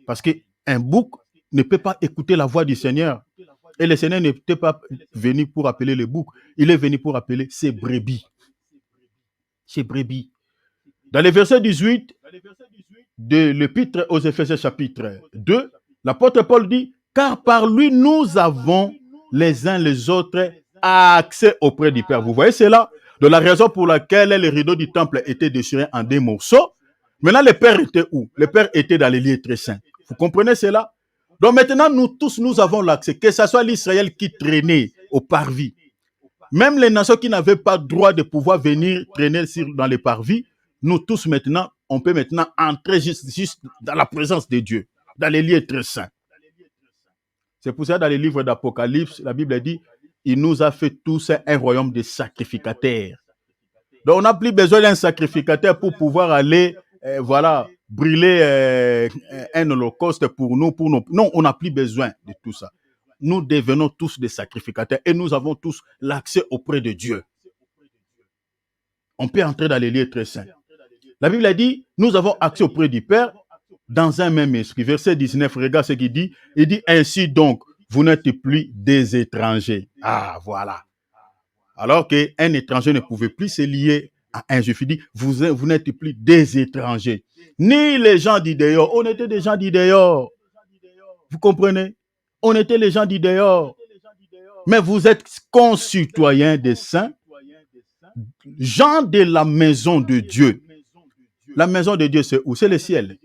Parce qu'un bouc ne peut pas écouter la voix du Seigneur. Et le Seigneur n'était pas venu pour appeler les boucs. Il est venu pour appeler ses brebis. Ses brebis. Dans le verset 18 de l'épître aux Éphésiens chapitre 2, l'apôtre Paul dit, car par lui nous avons les uns les autres accès auprès du Père. Vous voyez cela? De la raison pour laquelle les rideaux du temple étaient déchirés en deux morceaux. Maintenant, le Père était où? Le Père était dans les lieux très saints. Vous comprenez cela? Donc maintenant, nous tous, nous avons l'accès. Que ce soit l'Israël qui traînait au parvis, même les nations qui n'avaient pas droit de pouvoir venir traîner dans les parvis, nous tous maintenant, on peut maintenant entrer juste dans la présence de Dieu, dans les lieux très saints. C'est pour ça dans les livres d'Apocalypse, la Bible dit, il nous a fait tous un royaume de sacrificateurs. Donc on n'a plus besoin d'un sacrificateur pour pouvoir aller, brûler un holocauste pour nous, Non, on n'a plus besoin de tout ça. Nous devenons tous des sacrificateurs et nous avons tous l'accès auprès de Dieu. On peut entrer dans les lieux très saints. La Bible a dit, nous avons accès auprès du Père dans un même esprit. Verset 19, regarde ce qu'il dit. Il dit, ainsi donc, vous n'êtes plus des étrangers. Ah, voilà. Alors qu'un étranger ne pouvait plus se lier à un juif. Il dit, vous n'êtes plus des étrangers. Ni les gens d'Idéor. On était des gens d'Idéor. Vous comprenez? On était les gens d'Idéor. Mais vous êtes concitoyens des saints, gens de la maison de Dieu. La maison de Dieu, c'est où? C'est le ciel.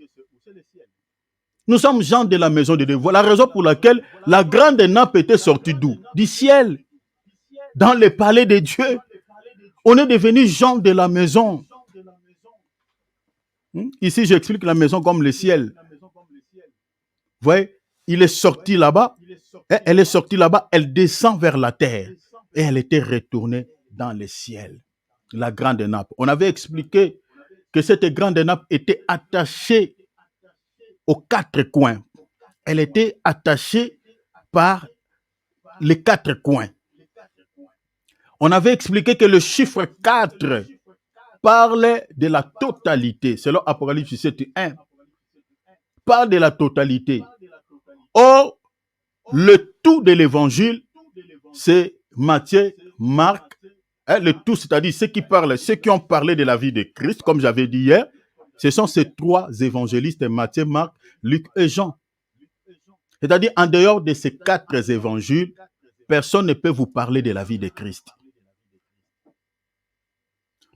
Nous sommes gens de la maison de Dieu. Voilà la raison pour laquelle la grande nappe était sortie d'où? Du ciel. Dans le palais de Dieu. On est devenus gens de la maison. Ici, j'explique la maison comme le ciel. Vous voyez, il est sorti là-bas. Elle est sortie là-bas. Elle descend vers la terre. Et elle était retournée dans le ciel. La grande nappe. On avait expliqué que cette grande nappe était attachée aux quatre coins. Elle était attachée par les quatre coins. On avait expliqué que le chiffre 4 parle de la totalité. Selon Apocalypse 7:1. Parle de la totalité. Or, le tout de l'évangile, c'est Matthieu, Marc, le tout, c'est-à-dire ceux qui ont parlé de la vie de Christ, comme j'avais dit hier, ce sont ces trois évangélistes, Matthieu, Marc, Luc et Jean. C'est-à-dire, en dehors de ces quatre évangiles, personne ne peut vous parler de la vie de Christ.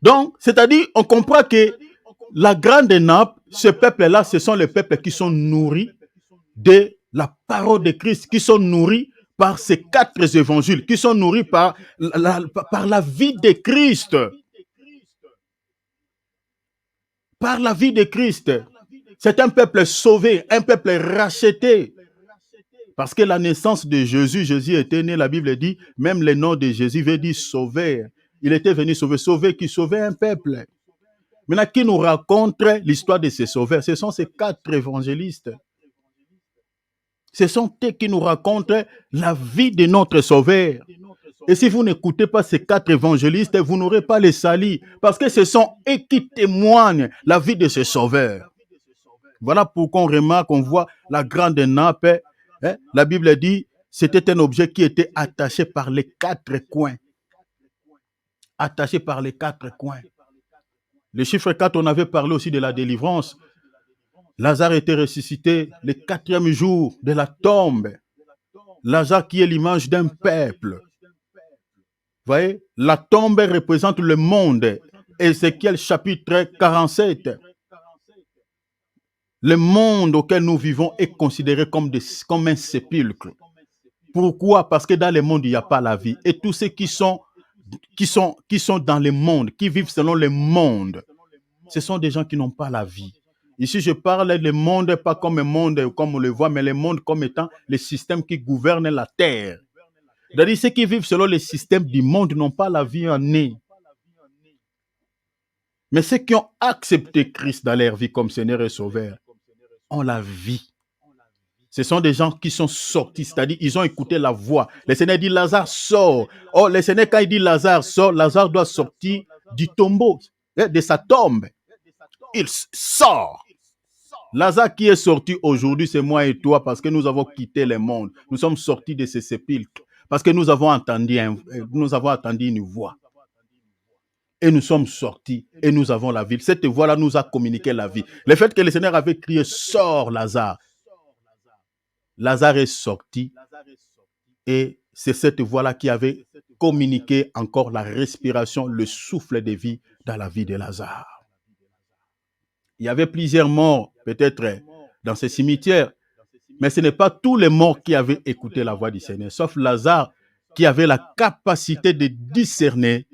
Donc, c'est-à-dire, on comprend que la grande nappe, ce peuple-là, ce sont les peuples qui sont nourris de la parole de Christ, qui sont nourris par ces quatre évangiles, qui sont nourris par la vie de Christ. Par la vie de Christ. C'est un peuple sauvé, un peuple racheté. Parce que la naissance de Jésus, Jésus était né, la Bible dit, même le nom de Jésus veut dire sauver. Il était venu sauver. Sauver qui sauvait un peuple. Maintenant, qui nous raconte l'histoire de ces sauveurs? Ce sont ces quatre évangélistes. Ce sont eux qui nous racontent la vie de notre sauveur. Et si vous n'écoutez pas ces quatre évangélistes, vous n'aurez pas les salis. Parce que ce sont eux qui témoignent la vie de ce sauveur. Voilà pourquoi on remarque, on voit la grande nappe. La Bible dit, c'était un objet qui était attaché par les quatre coins. Attaché par les quatre coins. Le chiffre 4, on avait parlé aussi de la délivrance. Lazare était ressuscité le 4e jour de la tombe. Lazare qui est l'image d'un peuple. Vous voyez, la tombe représente le monde. Ézéchiel chapitre 47. Le monde auquel nous vivons est considéré comme un sépulcre. Pourquoi? Parce que dans le monde, il n'y a pas la vie. Et tous ceux qui sont dans le monde, qui vivent selon le monde, ce sont des gens qui n'ont pas la vie. Ici, je parle du monde, pas comme un monde comme on le voit, mais le monde comme étant le système qui gouverne la terre. C'est-à-dire, ceux qui vivent selon le système du monde n'ont pas la vie en eux. Mais ceux qui ont accepté Christ dans leur vie comme Seigneur et Sauveur ont la vie. Ce sont des gens qui sont sortis, c'est-à-dire ils ont écouté la voix. Le Seigneur dit Lazare sort. Oh, le Seigneur, quand il dit Lazare sort, Lazare doit sortir du tombeau, de sa tombe. Il sort. Lazare qui est sorti aujourd'hui, c'est moi et toi, parce que nous avons quitté le monde. Nous sommes sortis de ces sépulcres, parce que nous avons entendu une voix. Et nous sommes sortis, et nous avons la vie. Cette voix-là nous a communiqué la vie. Le fait que le Seigneur avait crié, sors Lazare. Lazare est sorti, et c'est cette voix-là qui avait communiqué encore la respiration, le souffle de vie dans la vie de Lazare. Il y avait plusieurs morts, peut-être, dans ces cimetières. Mais ce n'est pas tous les morts qui avaient écouté la voix du Seigneur, sauf Lazare qui avait la capacité de discerner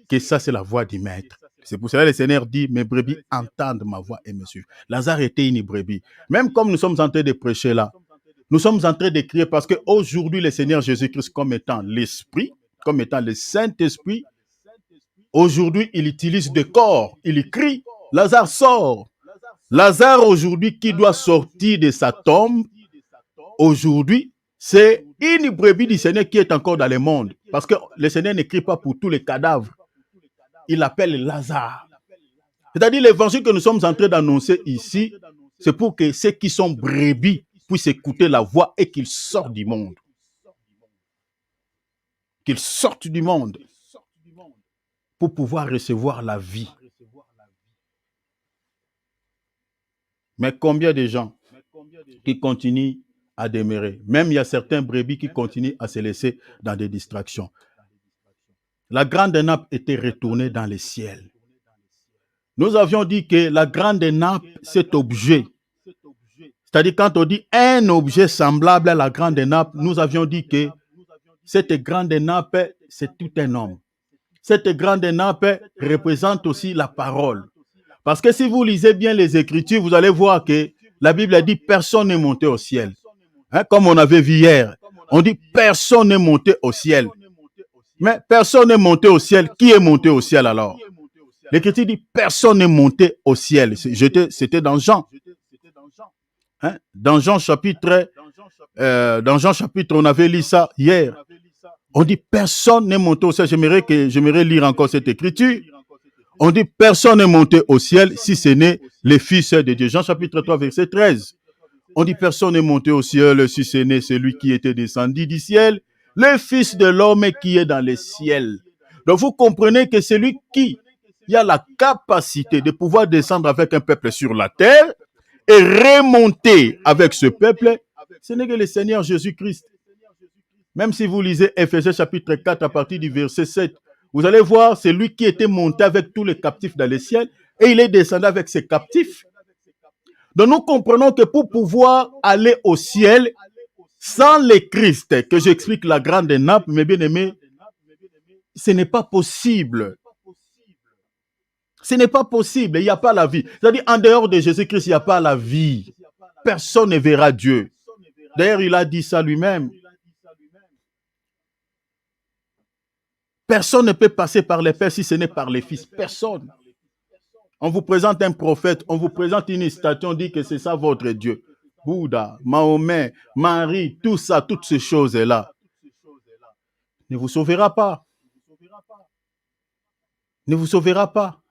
que ça, c'est la voix du Maître. C'est pour cela que le Seigneur dit, mes brebis entendent ma voix et me suivent. Lazare était une brebis. Même comme nous sommes en train de prêcher là, nous sommes en train de crier parce qu'aujourd'hui, le Seigneur Jésus-Christ, comme étant l'Esprit, comme étant le Saint-Esprit, aujourd'hui, il utilise des corps. Il crie, Lazare sort. Lazare aujourd'hui qui doit sortir de sa tombe, aujourd'hui, c'est une brebis du Seigneur qui est encore dans le monde. Parce que le Seigneur n'écrit pas pour tous les cadavres. Il appelle Lazare. C'est-à-dire l'évangile que nous sommes en train d'annoncer ici, c'est pour que ceux qui sont brebis puissent écouter la voix et qu'ils sortent du monde. Qu'ils sortent du monde pour pouvoir recevoir la vie. Mais combien de gens qui continuent à demeurer? Même il y a certains brebis qui continuent à se laisser dans des distractions. La grande nappe était retournée dans le ciel. Nous avions dit que la grande nappe, cet objet, c'est-à-dire quand on dit un objet semblable à la grande nappe, nous avions dit que cette grande nappe, c'est tout un homme. Cette grande nappe représente aussi la parole. Parce que si vous lisez bien les Écritures, vous allez voir que la Bible a dit personne n'est monté au ciel. Hein, comme on avait vu hier, on dit personne n'est monté au ciel. Mais personne n'est monté au ciel. Qui est monté au ciel alors? L'Écriture dit personne n'est monté au ciel. C'était dans Jean. Hein? Dans Jean chapitre, on avait lu ça hier. On dit personne n'est monté au ciel. J'aimerais lire encore cette écriture. On dit personne n'est monté au ciel si ce n'est le Fils de Dieu. Jean chapitre 3, verset 13. On dit personne n'est monté au ciel si ce n'est celui qui était descendu du ciel, le Fils de l'homme qui est dans les ciels. Donc vous comprenez que celui qui a la capacité de pouvoir descendre avec un peuple sur la terre et remonter avec ce peuple, ce n'est que le Seigneur Jésus-Christ. Même si vous lisez Éphésiens chapitre 4 à partir du verset 7, vous allez voir, c'est lui qui était monté avec tous les captifs dans les ciels et il est descendu avec ses captifs. Donc nous comprenons que pour pouvoir aller au ciel sans le Christ, que j'explique la grande nappe, mes bien-aimés, ce n'est pas possible. Ce n'est pas possible, il n'y a pas la vie. C'est-à-dire, en dehors de Jésus-Christ, il n'y a pas la vie. Personne ne verra Dieu. D'ailleurs, il a dit ça lui-même. Personne ne peut passer par les pères si ce n'est par les fils. Personne. On vous présente un prophète, on vous présente une statue, on dit que c'est ça votre Dieu. Bouddha, Mahomet, Marie, tout ça, toutes ces choses-là ne vous sauvera pas. Ne vous sauvera pas.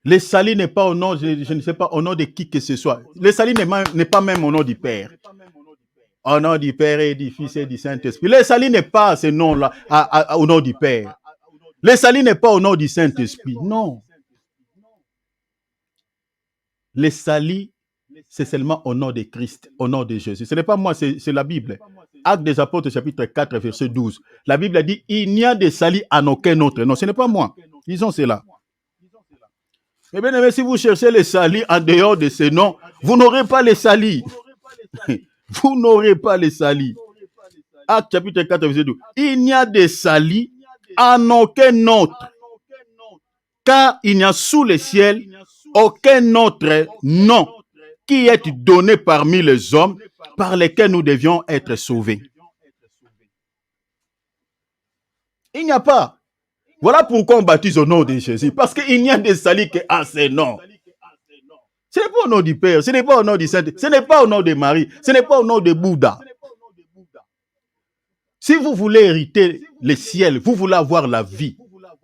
Le salut n'est pas au nom, je ne sais pas, au nom de qui que ce soit. Le salut n'est pas même au nom du Père. Au nom du Père et du Fils et du Saint-Esprit. Le salut n'est pas ce nom-là, au nom du Père. Le salut n'est pas au nom du Saint-Esprit. Non. Le salut, c'est seulement au nom de Christ, au nom de Jésus. Ce n'est pas moi, c'est la Bible. Actes des Apôtres, chapitre 4, verset 12. La Bible a dit, il n'y a de salut en aucun autre. Non, ce n'est pas moi. Disons cela. Eh bien, si vous cherchez le salut en dehors de ces noms, vous n'aurez pas le salut. Vous n'aurez pas le salut. Actes chapitre 4, verset 12. Il n'y a de salut en aucun autre. Car il n'y a sous le ciel aucun autre nom qui est donné parmi les hommes par lesquels nous devions être sauvés. Il n'y a pas. Voilà pourquoi on baptise au nom de Jésus. Parce qu'il n'y a de salut qu'en ce nom. Ce n'est pas au nom du Père, ce n'est pas au nom du Saint, ce n'est pas au nom de Marie, ce n'est pas au nom de Bouddha. Si vous voulez hériter le ciel, vous voulez avoir la vie,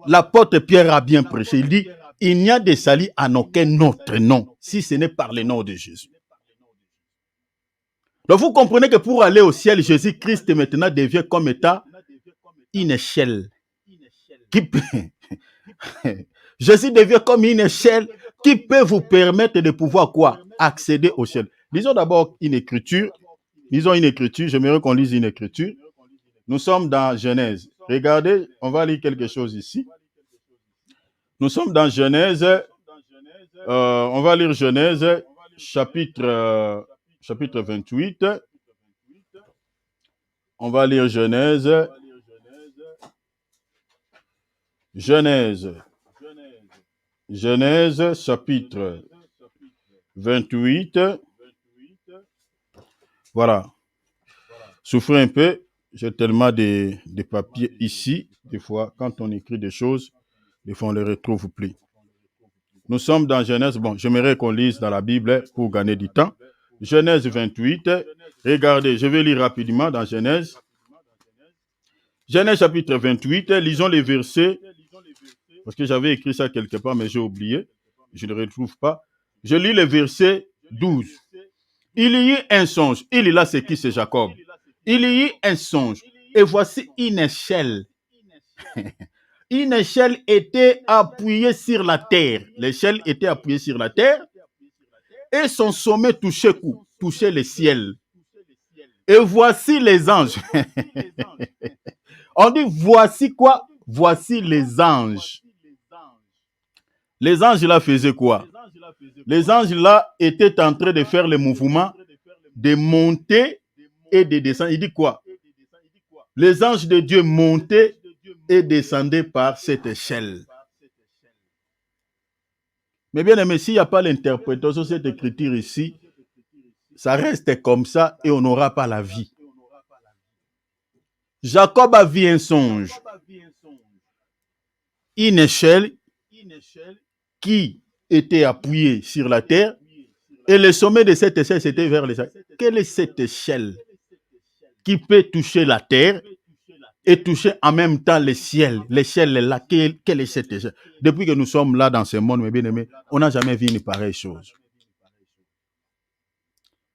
l'apôtre Pierre a bien prêché. Il dit, il n'y a de salut en aucun autre nom, si ce n'est par le nom de Jésus. Donc vous comprenez que pour aller au ciel, Jésus-Christ maintenant devient comme état une échelle. Jésus devient comme une échelle qui peut vous permettre de pouvoir quoi? Accéder au ciel. Lisons d'abord une écriture. Lisons une écriture. J'aimerais qu'on lise une écriture. Nous sommes dans Genèse. Regardez, on va lire quelque chose ici. Nous sommes dans Genèse. On va lire Genèse, chapitre 28. On va lire Genèse. Genèse, chapitre 28. Voilà. Souffrez un peu. J'ai tellement de papiers ici. Des fois, quand on écrit des choses, des fois, on ne les retrouve plus. Nous sommes dans Genèse. Bon, j'aimerais qu'on lise dans la Bible pour gagner du temps. Genèse 28. Regardez, je vais lire rapidement dans Genèse. Genèse chapitre 28. Lisons les versets parce que j'avais écrit ça quelque part, mais j'ai oublié. Je ne le retrouve pas. Je lis le verset 12. Il y eut un songe. Il est là, c'est qui? C'est Jacob. Il y eut un songe. Et voici une échelle. Une échelle était appuyée sur la terre. L'échelle était appuyée sur la terre. Et son sommet touchait le ciel. Et voici les anges. On dit voici quoi? Voici les anges. Les anges là faisaient quoi? Les anges là étaient en train de faire le mouvement de monter et de descendre. Il dit quoi? Les anges de Dieu montaient et descendaient par cette échelle. Mais bien aimé, s'il n'y a pas l'interprétation de cette écriture ici, ça reste comme ça et on n'aura pas la vie. Jacob a vu un songe. Une échelle qui était appuyée sur la terre et le sommet de cette échelle, c'était vers les... Quelle est cette échelle qui peut toucher la terre et toucher en même temps le ciel? L'échelle est là. Quelle est cette échelle? Depuis que nous sommes là dans ce monde, mes bien-aimés, on n'a jamais vu une pareille chose.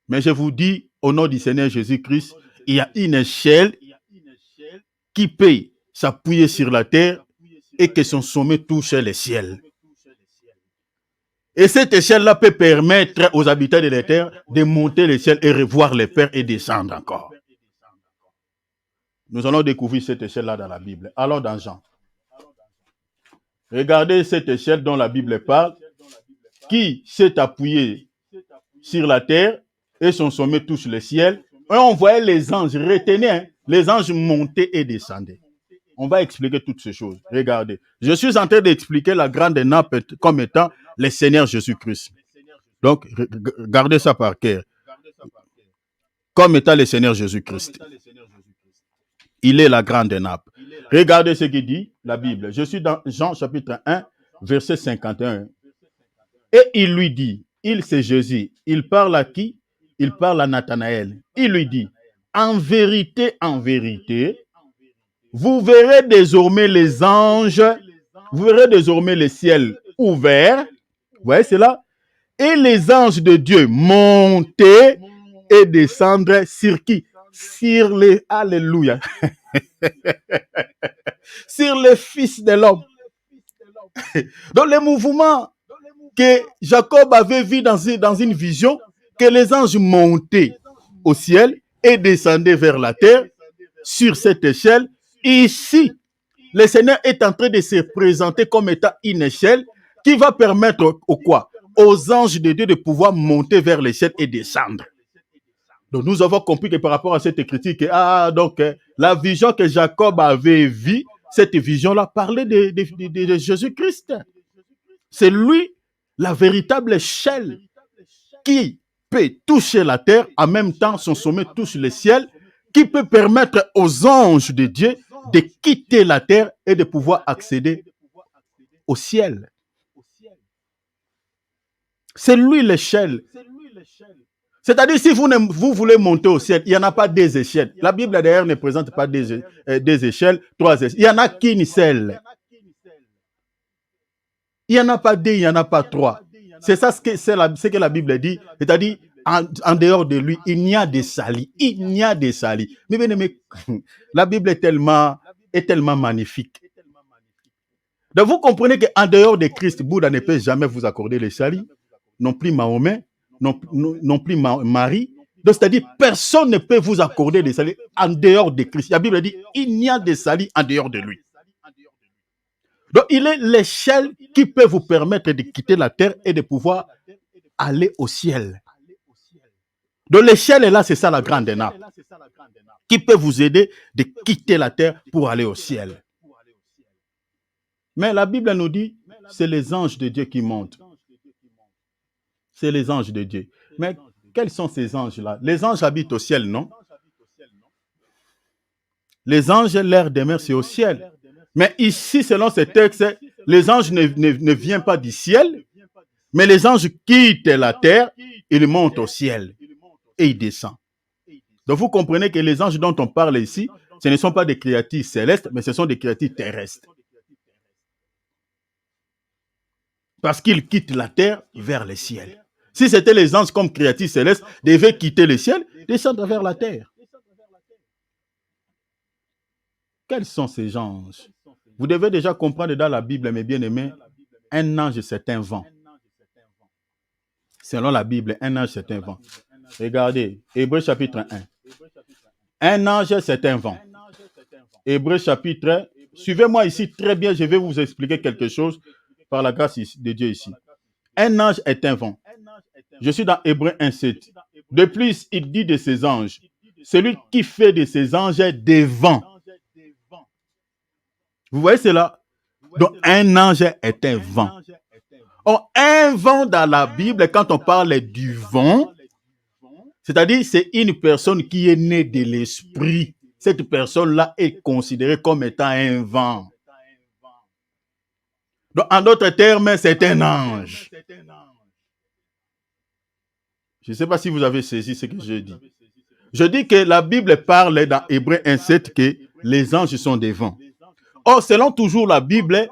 Mais je vous dis, au nom du Seigneur Jésus-Christ, il y a une échelle qui peut s'appuyer sur la terre et que son sommet touche le ciel. Et cette échelle-là peut permettre aux habitants de la terre de monter le ciel et revoir les pères et descendre encore. Nous allons découvrir cette échelle-là dans la Bible. Alors dans Jean. Regardez cette échelle dont la Bible parle, qui s'est appuyée sur la terre et son sommet touche le ciel. Et on voyait les anges, retenez, hein, les anges montaient et descendaient. On va expliquer toutes ces choses. Regardez. Je suis en train d'expliquer la grande nappe comme étant le Seigneur Jésus-Christ. Donc, gardez ça par cœur. Comme étant le Seigneur Jésus-Christ. Il est la grande nappe. Regardez ce qu'il dit, la Bible. Je suis dans Jean chapitre 1, verset 51. Et il lui dit, c'est Jésus. Il parle à qui? Il parle à Nathanaël. Il lui dit, en vérité, vous verrez désormais les anges, vous verrez désormais le ciel ouvert. Vous voyez cela? Et les anges de Dieu monter et descendre sur qui? Sur les... Alléluia. Sur les fils de l'homme. Dans les mouvements que Jacob avait vu dans une vision, que les anges montaient au ciel et descendaient vers la terre sur cette échelle. Ici, le Seigneur est en train de se présenter comme étant une échelle qui va permettre aux anges de Dieu de pouvoir monter vers l'échelle et descendre. Donc nous avons compris que par rapport à cette écriture, la vision que Jacob avait vue, cette vision-là parlait de Jésus-Christ. C'est lui, la véritable échelle qui peut toucher la terre, en même temps son sommet touche le ciel, qui peut permettre aux anges de Dieu de quitter la terre et de pouvoir accéder au ciel. C'est lui l'échelle. C'est-à-dire, si vous voulez monter au ciel, il n'y en a pas des échelles. La Bible, d'ailleurs, ne présente pas des échelles, 3 échelles. Il n'y en a qu'une seule. Il n'y en a pas 2, il n'y en a pas 3. C'est ça ce que la Bible dit. C'est-à-dire, en dehors de lui, il n'y a des salis. Il n'y a des salis. Mais bien aimé, la Bible est tellement magnifique. Donc, vous comprenez qu'en dehors de Christ, Bouddha ne peut jamais vous accorder les salis. Non plus Mahomet, non plus Marie. Donc, c'est-à-dire, personne ne peut vous accorder des salis en dehors de Christ. La Bible dit, il n'y a des salis en dehors de lui. Donc, il est l'échelle qui peut vous permettre de quitter la terre et de pouvoir aller au ciel. Donc, l'échelle est là, c'est ça la grande nappe, qui peut vous aider de quitter la terre pour aller au ciel. Mais la Bible nous dit, c'est les anges de Dieu qui montent. C'est les anges de Dieu. Mais quels sont ces anges-là? Les anges habitent au ciel, non? Les anges, l'air demeure, c'est au ciel. Mais ici, selon ce texte, les anges ne viennent pas du ciel, mais les anges quittent la terre, ils montent au ciel et ils descendent. Donc vous comprenez que les anges dont on parle ici, ce ne sont pas des créatures célestes, mais ce sont des créatures terrestres. Parce qu'ils quittent la terre vers les ciels. Si c'était les anges comme créatures célestes, devaient quitter le ciel, descendre vers la terre. Quels sont ces anges? Vous devez déjà comprendre dans la Bible, mes bien-aimés, un ange, c'est un vent. Selon la Bible, un ange, c'est un vent. Regardez, Hébreux chapitre 1. Un ange, c'est un vent. Hébreux chapitre 1. Suivez-moi ici très bien, je vais vous expliquer quelque chose par la grâce de Dieu ici. Un ange est un vent. Je suis dans Hébreux 1,7. De plus, il dit de ses anges, celui qui fait de ses anges des vents. Vous voyez cela? Donc, un ange est un vent. Or, un vent dans la Bible, quand on parle du vent, c'est-à-dire c'est une personne qui est née de l'esprit. Cette personne-là est considérée comme étant un vent. Donc, en d'autres termes, c'est un ange. Je ne sais pas si vous avez saisi ce que je dis. Je dis que la Bible parle dans Hébreux 1,7 que les anges sont des vents. Or, selon toujours la Bible,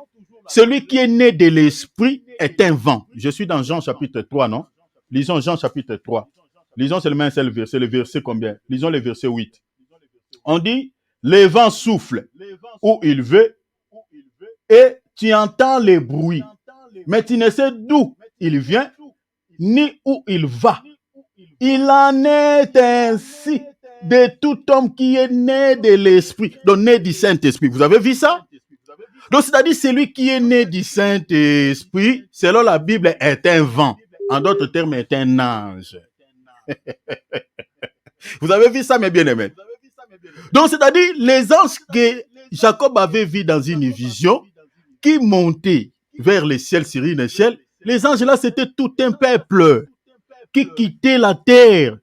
celui qui est né de l'esprit est un vent. Je suis dans Jean chapitre 3, non? Lisons Jean chapitre 3. Lisons seulement un seul verset. Le verset combien? Lisons le verset 8. On dit, le vent souffle où il veut et tu entends les bruits, mais tu ne sais d'où il vient ni où il va. Il en est ainsi de tout homme qui est né de l'esprit, donc né du Saint-Esprit. Vous avez vu ça? Donc, c'est-à-dire celui qui est né du Saint-Esprit, selon la Bible, est un vent. En d'autres termes, est un ange. Vous avez vu ça, mes bien-aimés? Donc, c'est-à-dire les anges que Jacob avait vus dans une vision, qui montaient vers le ciel sur une échelle, les anges là, c'était tout un peuple qui quittait la terre.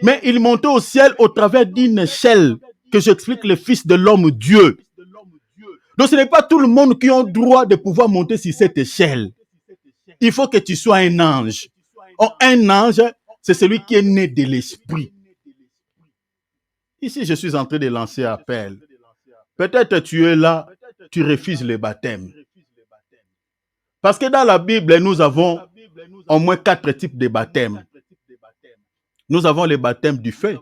Mais ils montaient au ciel au travers d'une échelle que j'explique le Fils de l'homme Dieu. Donc ce n'est pas tout le monde qui a droit de pouvoir monter sur cette échelle. Il faut que tu sois un ange. Or, un ange, c'est celui qui est né de l'esprit. Ici, je suis en train de lancer appel. Peut-être tu es là, tu refuses le baptême. Parce que dans la Bible, nous avons au moins 4 types de baptêmes. Nous avons le baptême du feu.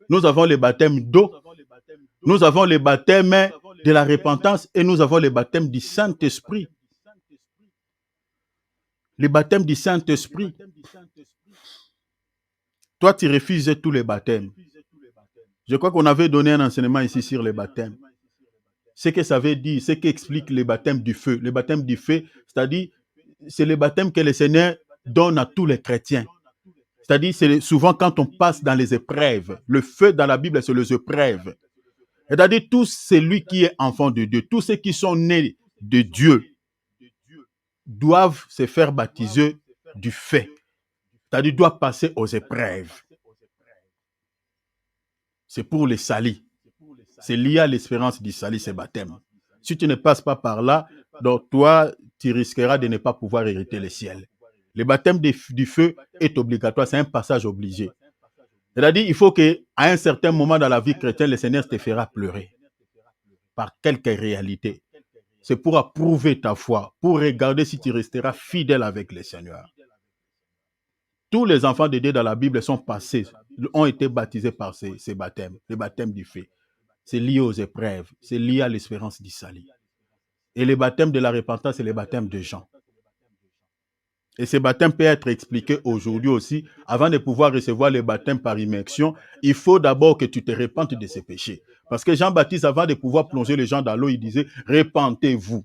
Nous avons le baptême d'eau. Nous avons le baptême de la repentance et nous avons le baptême du Saint-Esprit. Le baptême du Saint-Esprit. Toi, tu refuses tous les baptêmes. Je crois qu'on avait donné un enseignement ici sur les baptêmes. Ce que ça veut dire, ce qu'explique le baptême du feu. Le baptême du feu, c'est-à-dire, c'est le baptême que le Seigneur donne à tous les chrétiens. C'est-à-dire, c'est souvent quand on passe dans les épreuves. Le feu dans la Bible, c'est les épreuves. C'est-à-dire, tout celui qui est enfant de Dieu, tous ceux qui sont nés de Dieu, doivent se faire baptiser du feu. C'est-à-dire, doivent passer aux épreuves. C'est pour les salis. C'est lié à l'espérance du salut, ce baptême. Si tu ne passes pas par là, donc toi, tu risqueras de ne pas pouvoir hériter le ciel. Le baptême du feu est obligatoire, c'est un passage obligé. C'est-à-dire, il faut qu'à un certain moment dans la vie chrétienne, le Seigneur te fera pleurer par quelques réalités. C'est pour approuver ta foi, pour regarder si tu resteras fidèle avec le Seigneur. Tous les enfants de Dieu dans la Bible sont passés, ont été baptisés par ces baptêmes, le baptême du feu. C'est lié aux épreuves, c'est lié à l'espérance du salut. Et le baptême de la repentance, c'est le baptême de Jean. Et ce baptême peut être expliqué aujourd'hui aussi. Avant de pouvoir recevoir le baptême par immersion, il faut d'abord que tu te repentes de ses péchés. Parce que Jean-Baptiste, avant de pouvoir plonger les gens dans l'eau, il disait, repentez-vous.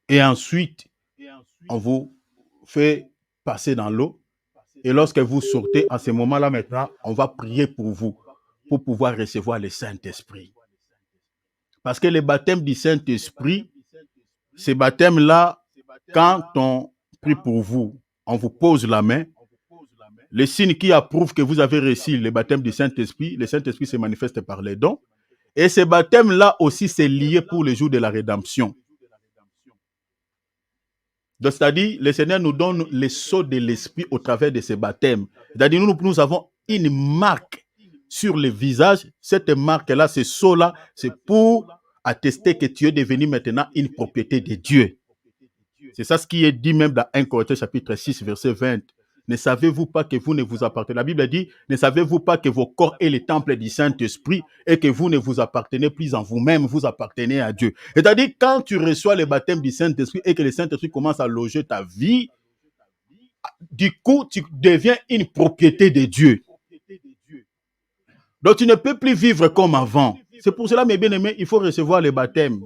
Et ensuite, on vous fait passer dans l'eau. Et lorsque vous sortez, à ce moment-là maintenant, on va prier pour vous, pour pouvoir recevoir le Saint-Esprit. Parce que le baptême du Saint-Esprit, ce baptême-là, quand on prie pour vous, on vous pose la main, le signe qui approuve que vous avez reçu le baptême du Saint-Esprit, le Saint-Esprit se manifeste par les dons. Et ce baptême-là aussi, c'est lié pour le jour de la rédemption. Donc, c'est-à-dire, le Seigneur nous donne les sceaux de l'Esprit au travers de ce baptême. C'est-à-dire, nous avons une marque sur le visage. Cette marque-là, ce sceau-là, c'est pour attester que tu es devenu maintenant une propriété de Dieu. C'est ça ce qui est dit même dans 1 Corinthiens chapitre 6, verset 20. Ne savez-vous pas que vous ne vous appartenez? La Bible dit, ne savez-vous pas que vos corps est le temple du Saint-Esprit et que vous ne vous appartenez plus en vous-même, vous appartenez à Dieu. C'est-à-dire, quand tu reçois le baptême du Saint-Esprit et que le Saint-Esprit commence à loger ta vie, du coup, tu deviens une propriété de Dieu. Donc, tu ne peux plus vivre comme avant. C'est pour cela, mes bien-aimés, il faut recevoir le baptême.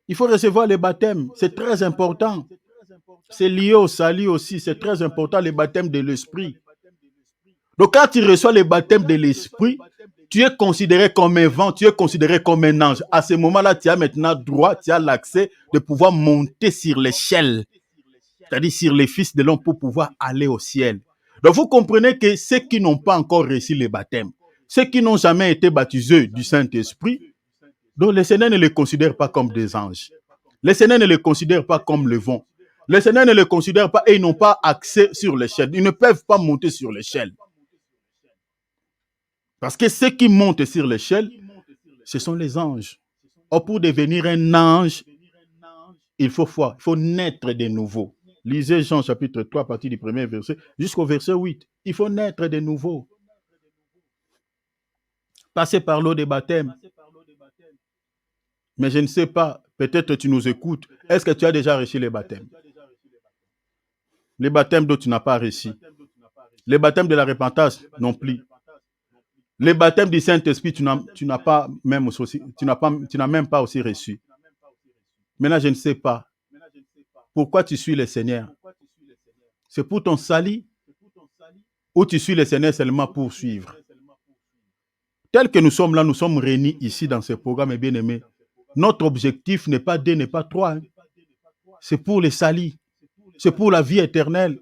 Il faut recevoir le baptême. C'est très important. C'est lié au salut aussi. C'est très important, le baptême de l'esprit. Donc, quand tu reçois le baptême de l'esprit, tu es considéré comme un vent, tu es considéré comme un ange. À ce moment-là, tu as maintenant droit, tu as l'accès de pouvoir monter sur l'échelle, c'est-à-dire sur les fils de l'homme pour pouvoir aller au ciel. Donc, vous comprenez que ceux qui n'ont pas encore reçu le baptême, ceux qui n'ont jamais été baptisés du Saint-Esprit, donc le Seigneur ne les considère pas comme des anges. Le Seigneur ne les considère pas comme le vent. Le Seigneur ne les considère pas et ils n'ont pas accès sur l'échelle. Ils ne peuvent pas monter sur l'échelle. Parce que ceux qui montent sur l'échelle, ce sont les anges. Or, pour devenir un ange, il faut foi, il faut naître de nouveau. Lisez Jean chapitre 3 à partir du premier verset jusqu'au verset 8. Il faut naître de nouveau. Passer par l'eau des baptêmes. Mais je ne sais pas, peut-être tu nous écoutes. Est-ce que tu as déjà reçu les baptêmes? Les baptêmes dont tu n'as pas reçu. Les baptêmes de la repentance non plus. Les baptêmes du Saint-Esprit, tu n'as pas même aussi, tu n'as même pas aussi reçu. Maintenant, je ne sais pas pourquoi tu suis le Seigneur. C'est pour ton salut ou tu suis le Seigneur seulement pour suivre? Tel que nous sommes là, nous sommes réunis ici dans ce programme, bien aimés. Notre objectif n'est pas 2, n'est pas 3. Hein. C'est pour le salut. C'est pour la vie éternelle.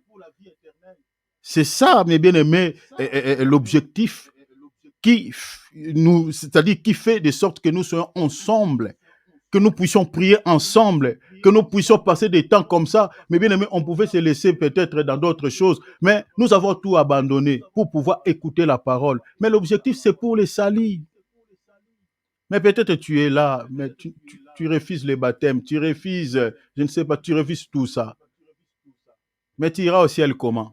C'est ça, mes bien-aimés, l'objectif qui nous, c'est-à-dire qui fait de sorte que nous soyons ensemble, que nous puissions prier ensemble, que nous puissions passer des temps comme ça. Mais bien aimé, on pouvait se laisser peut-être dans d'autres choses, mais nous avons tout abandonné pour pouvoir écouter la parole. Mais l'objectif, c'est pour les salir. Mais peut-être tu es là, mais tu refuses les baptêmes, tu refuses, je ne sais pas, tu refuses tout ça. Mais tu iras au ciel comment?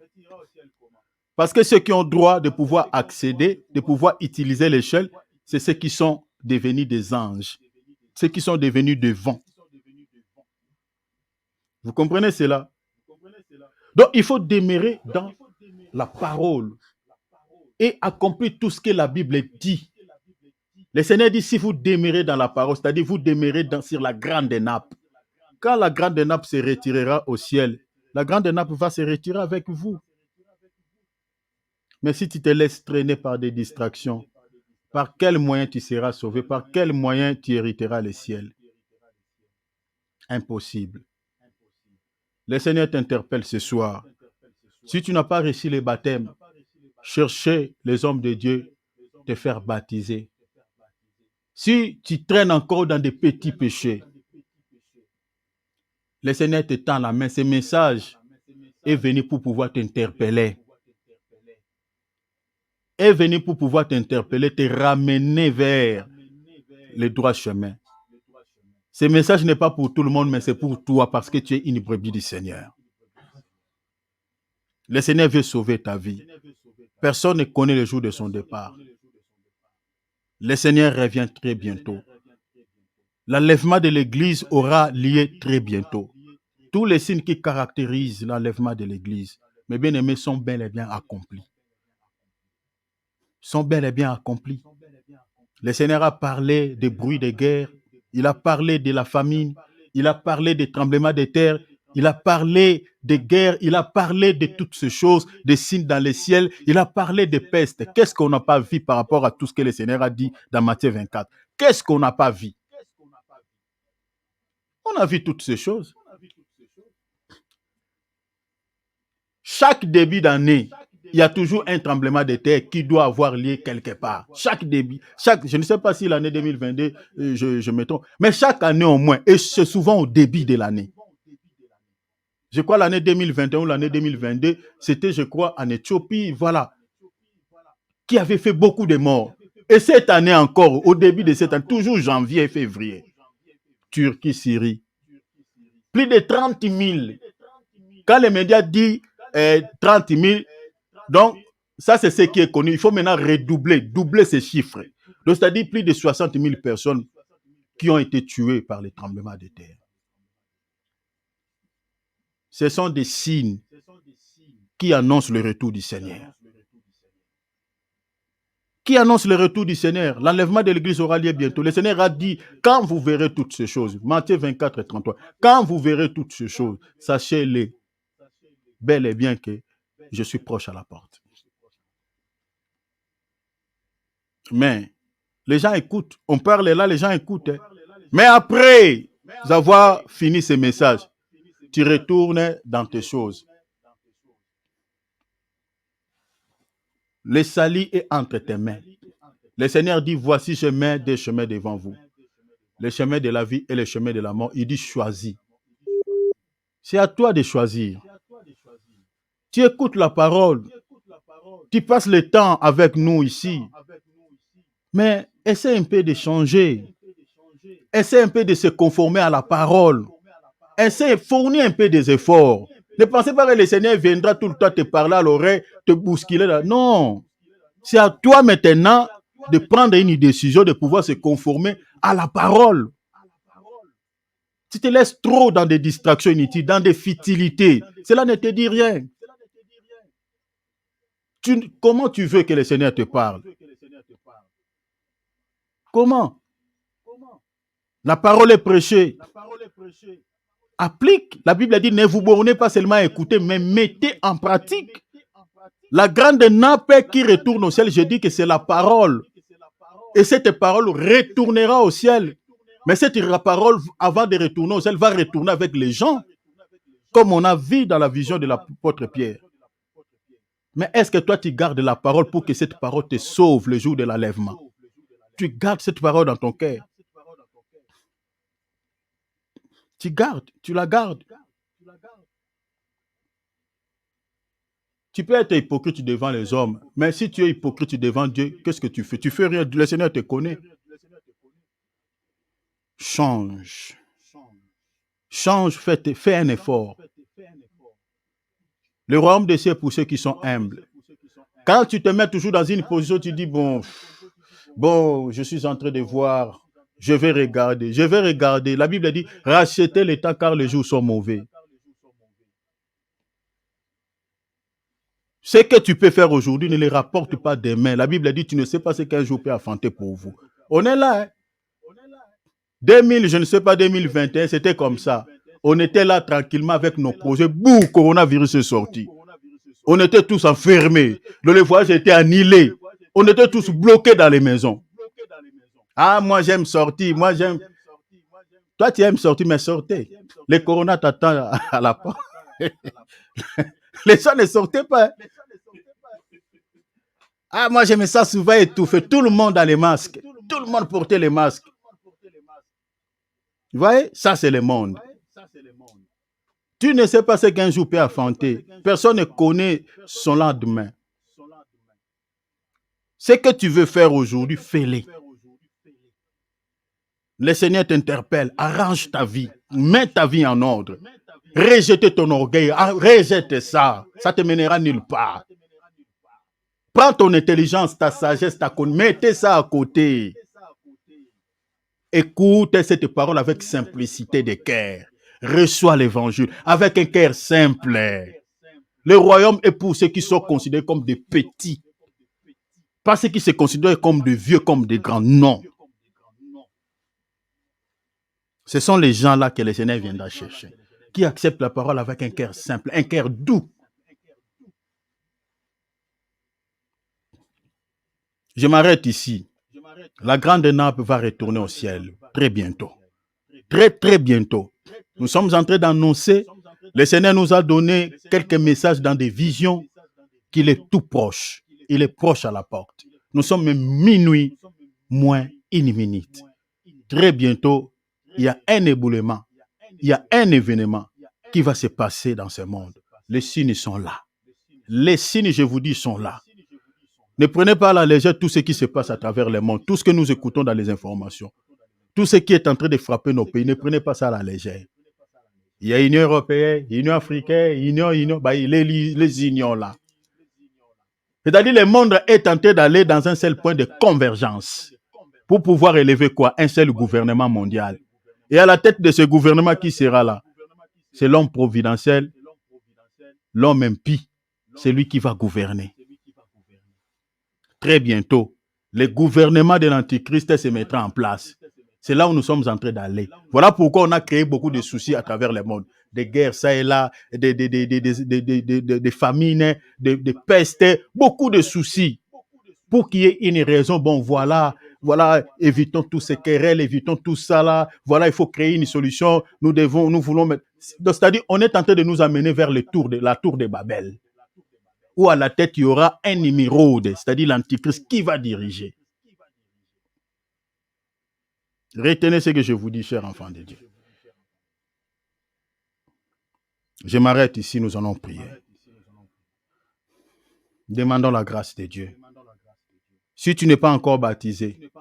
Parce que ceux qui ont droit de pouvoir accéder, de pouvoir utiliser l'échelle, c'est ceux qui sont devenus des anges, ceux qui sont devenus des vents. Vous comprenez cela? Donc, il faut demeurer dans la parole et accomplir tout ce que la Bible dit. Le Seigneur dit, si vous demeurez dans la parole, c'est-à-dire vous demeurez sur la grande nappe. Quand la grande nappe se retirera au ciel, la grande nappe va se retirer avec vous. Mais si tu te laisses traîner par des distractions, par quel moyen tu seras sauvé? Par quel moyen tu hériteras le ciel? Impossible. Le Seigneur t'interpelle ce soir. Si tu n'as pas reçu les baptêmes, cherchez les hommes de Dieu te faire baptiser. Si tu traînes encore dans des petits péchés, le Seigneur te tend la main. Ce message est venu pour pouvoir t'interpeller. Est venu pour pouvoir t'interpeller, te ramener vers le droit chemin. Ce message n'est pas pour tout le monde, mais c'est pour toi parce que tu es une brebis du Seigneur. Le Seigneur veut sauver ta vie. Personne ne connaît le jour de son départ. Le Seigneur revient très bientôt. L'enlèvement de l'Église aura lieu très bientôt. Tous les signes qui caractérisent l'enlèvement de l'Église, mes bien-aimés, sont bel et bien accomplis. Sont bel et bien accomplis. Le Seigneur a parlé des bruits de guerre, il a parlé de la famine, il a parlé des tremblements de terre, il a parlé des guerres, il a parlé de toutes ces choses, des signes dans le ciel, il a parlé des pestes. Qu'est-ce qu'on n'a pas vu par rapport à tout ce que le Seigneur a dit dans Matthieu 24? Qu'est-ce qu'on n'a pas vu? On a vu toutes ces choses. Chaque début d'année, il y a toujours un tremblement de terre qui doit avoir lieu quelque part. Chaque début, je ne sais pas si l'année 2022, je me trompe, mais chaque année au moins, et c'est souvent au début de l'année. Je crois l'année 2021 ou l'année 2022, c'était, je crois, en Éthiopie, voilà, qui avait fait beaucoup de morts. Et cette année encore, au début de cette année, toujours janvier et février, Turquie, Syrie, plus de 30 000. Quand les médias disent 30 000, donc ça c'est ce qui est connu. Il faut maintenant doubler ces chiffres. Donc c'est-à-dire plus de 60 000 personnes qui ont été tuées par les tremblements de terre. Ce sont des signes qui annoncent le retour du Seigneur. Qui annonce le retour du Seigneur. L'enlèvement de l'Église aura lieu bientôt. Le Seigneur a dit, quand vous verrez toutes ces choses, Matthieu 24 et 33, quand vous verrez toutes ces choses, sachez-les bel et bien que je suis proche à la porte. Mais les gens écoutent. On parle là, les gens écoutent. Mais après avoir fini ces messages, tu retournes dans tes choses. Le salut est entre tes mains. Le Seigneur dit, voici je mets des chemins devant vous. Le chemin de la vie et le chemin de la mort. Il dit, choisis. C'est à toi de choisir. Tu écoutes la parole. Tu passes le temps avec nous ici. Mais essaie un peu de changer. Essaie un peu de se conformer à la parole. Essaie, fournis un peu des efforts. Ne pensez pas que le Seigneur viendra tout le temps te parler à l'oreille, te bousculer là. Non. C'est à toi maintenant de prendre une décision, de pouvoir se conformer à la parole. Tu te laisses trop dans des distractions inutiles, dans des futilités. Cela ne te dit rien. Comment tu veux que le Seigneur te parle? Comment? La parole est prêchée. Applique. La Bible dit, ne vous bornez pas seulement à écouter, mais mettez en pratique. La grande nappe qui retourne au ciel, je dis que c'est la parole. Et cette parole retournera au ciel. Mais cette parole, avant de retourner au ciel, va retourner avec les gens, comme on a vu dans la vision de l'apôtre Pierre. Mais est-ce que toi, tu gardes la parole pour que cette parole te sauve le jour de l'enlèvement? Tu gardes cette parole dans ton cœur. Tu la gardes. Tu peux être hypocrite devant les hommes, mais si tu es hypocrite devant Dieu, qu'est-ce que tu fais? Tu fais rien, le Seigneur te connaît. Change. Change, fais un effort. Le royaume des cieux est pour ceux qui sont humbles. Quand tu te mets toujours dans une position, tu dis, bon, je suis en train de voir, je vais regarder. La Bible dit, rachetez le temps car les jours sont mauvais. Ce que tu peux faire aujourd'hui ne les rapporte pas demain. La Bible dit, tu ne sais pas ce qu'un jour peut affronter pour vous. On est là. Hein? 2021, c'était comme ça. On était là tranquillement avec nos projets. Bouh, coronavirus est sorti. On était tous enfermés. Le voyage était annulé. On était tous bloqués dans les maisons. Ah, moi j'aime sortir. Toi, tu aimes sortir, mais sortez. Le corona t'attend à la porte. Les gens ne sortaient pas. Ah, moi j'aimais ça souvent étouffer. Tout le monde a les masques. Tout le monde portait les masques. Vous voyez, ça c'est le monde. Tu ne sais pas ce qu'un jour peut affronter. Personne ne connaît son lendemain. Ce que tu veux faire aujourd'hui, fais-le. Le Seigneur t'interpelle, arrange ta vie, mets ta vie en ordre. Rejette ton orgueil, rejette ça. Ça te mènera nulle part. Prends ton intelligence, ta sagesse, ta connaissance, mettez ça à côté. Écoute cette parole avec simplicité de cœur. Reçois l'évangile avec un cœur simple. Le royaume est pour ceux qui sont considérés comme des petits. Pas ceux qui se considèrent comme des vieux, comme des grands. Non. Ce sont les gens-là que le Seigneur viendra chercher. Qui acceptent la parole avec un cœur simple, un cœur doux. Je m'arrête ici. La grande nappe va retourner au ciel très bientôt. Très, très bientôt. Nous sommes en train d'annoncer. Le Seigneur nous a donné quelques messages dans des visions qu'il est tout proche. Il est proche à la porte. Nous sommes minuit moins une minute. Très bientôt, il y a un éboulement. Il y a un événement qui va se passer dans ce monde. Les signes sont là. Les signes, je vous dis, sont là. Ne prenez pas à la légère tout ce qui se passe à travers le monde, tout ce que nous écoutons dans les informations, tout ce qui est en train de frapper nos pays. Ne prenez pas ça à la légère. Il y a Union européenne, Union africaine, Union, bah, les unions là. C'est-à-dire le monde est en train d'aller dans un seul point de convergence pour pouvoir élever quoi? Un seul gouvernement mondial. Et à la tête de ce gouvernement qui sera là, c'est l'homme providentiel, l'homme impie, c'est lui qui va gouverner. Très bientôt, le gouvernement de l'Antichrist se mettra en place. C'est là où nous sommes en train d'aller. Voilà pourquoi on a créé beaucoup de soucis à travers le monde. Des guerres, ça et là, des famines, des pestes, beaucoup de soucis. Pour qu'il y ait une raison, bon, voilà, évitons tous ces querelles, évitons tout ça là. Voilà, il faut créer une solution. Nous voulons mettre. C'est-à-dire, on est en train de nous amener vers la tour de Babel, où à la tête, il y aura un émiraude, c'est-à-dire l'antichrist qui va diriger. Retenez ce que je vous dis, chers enfants de Dieu. Je m'arrête ici, nous allons prier. Demandons la grâce de Dieu. Si tu n'es pas encore baptisé,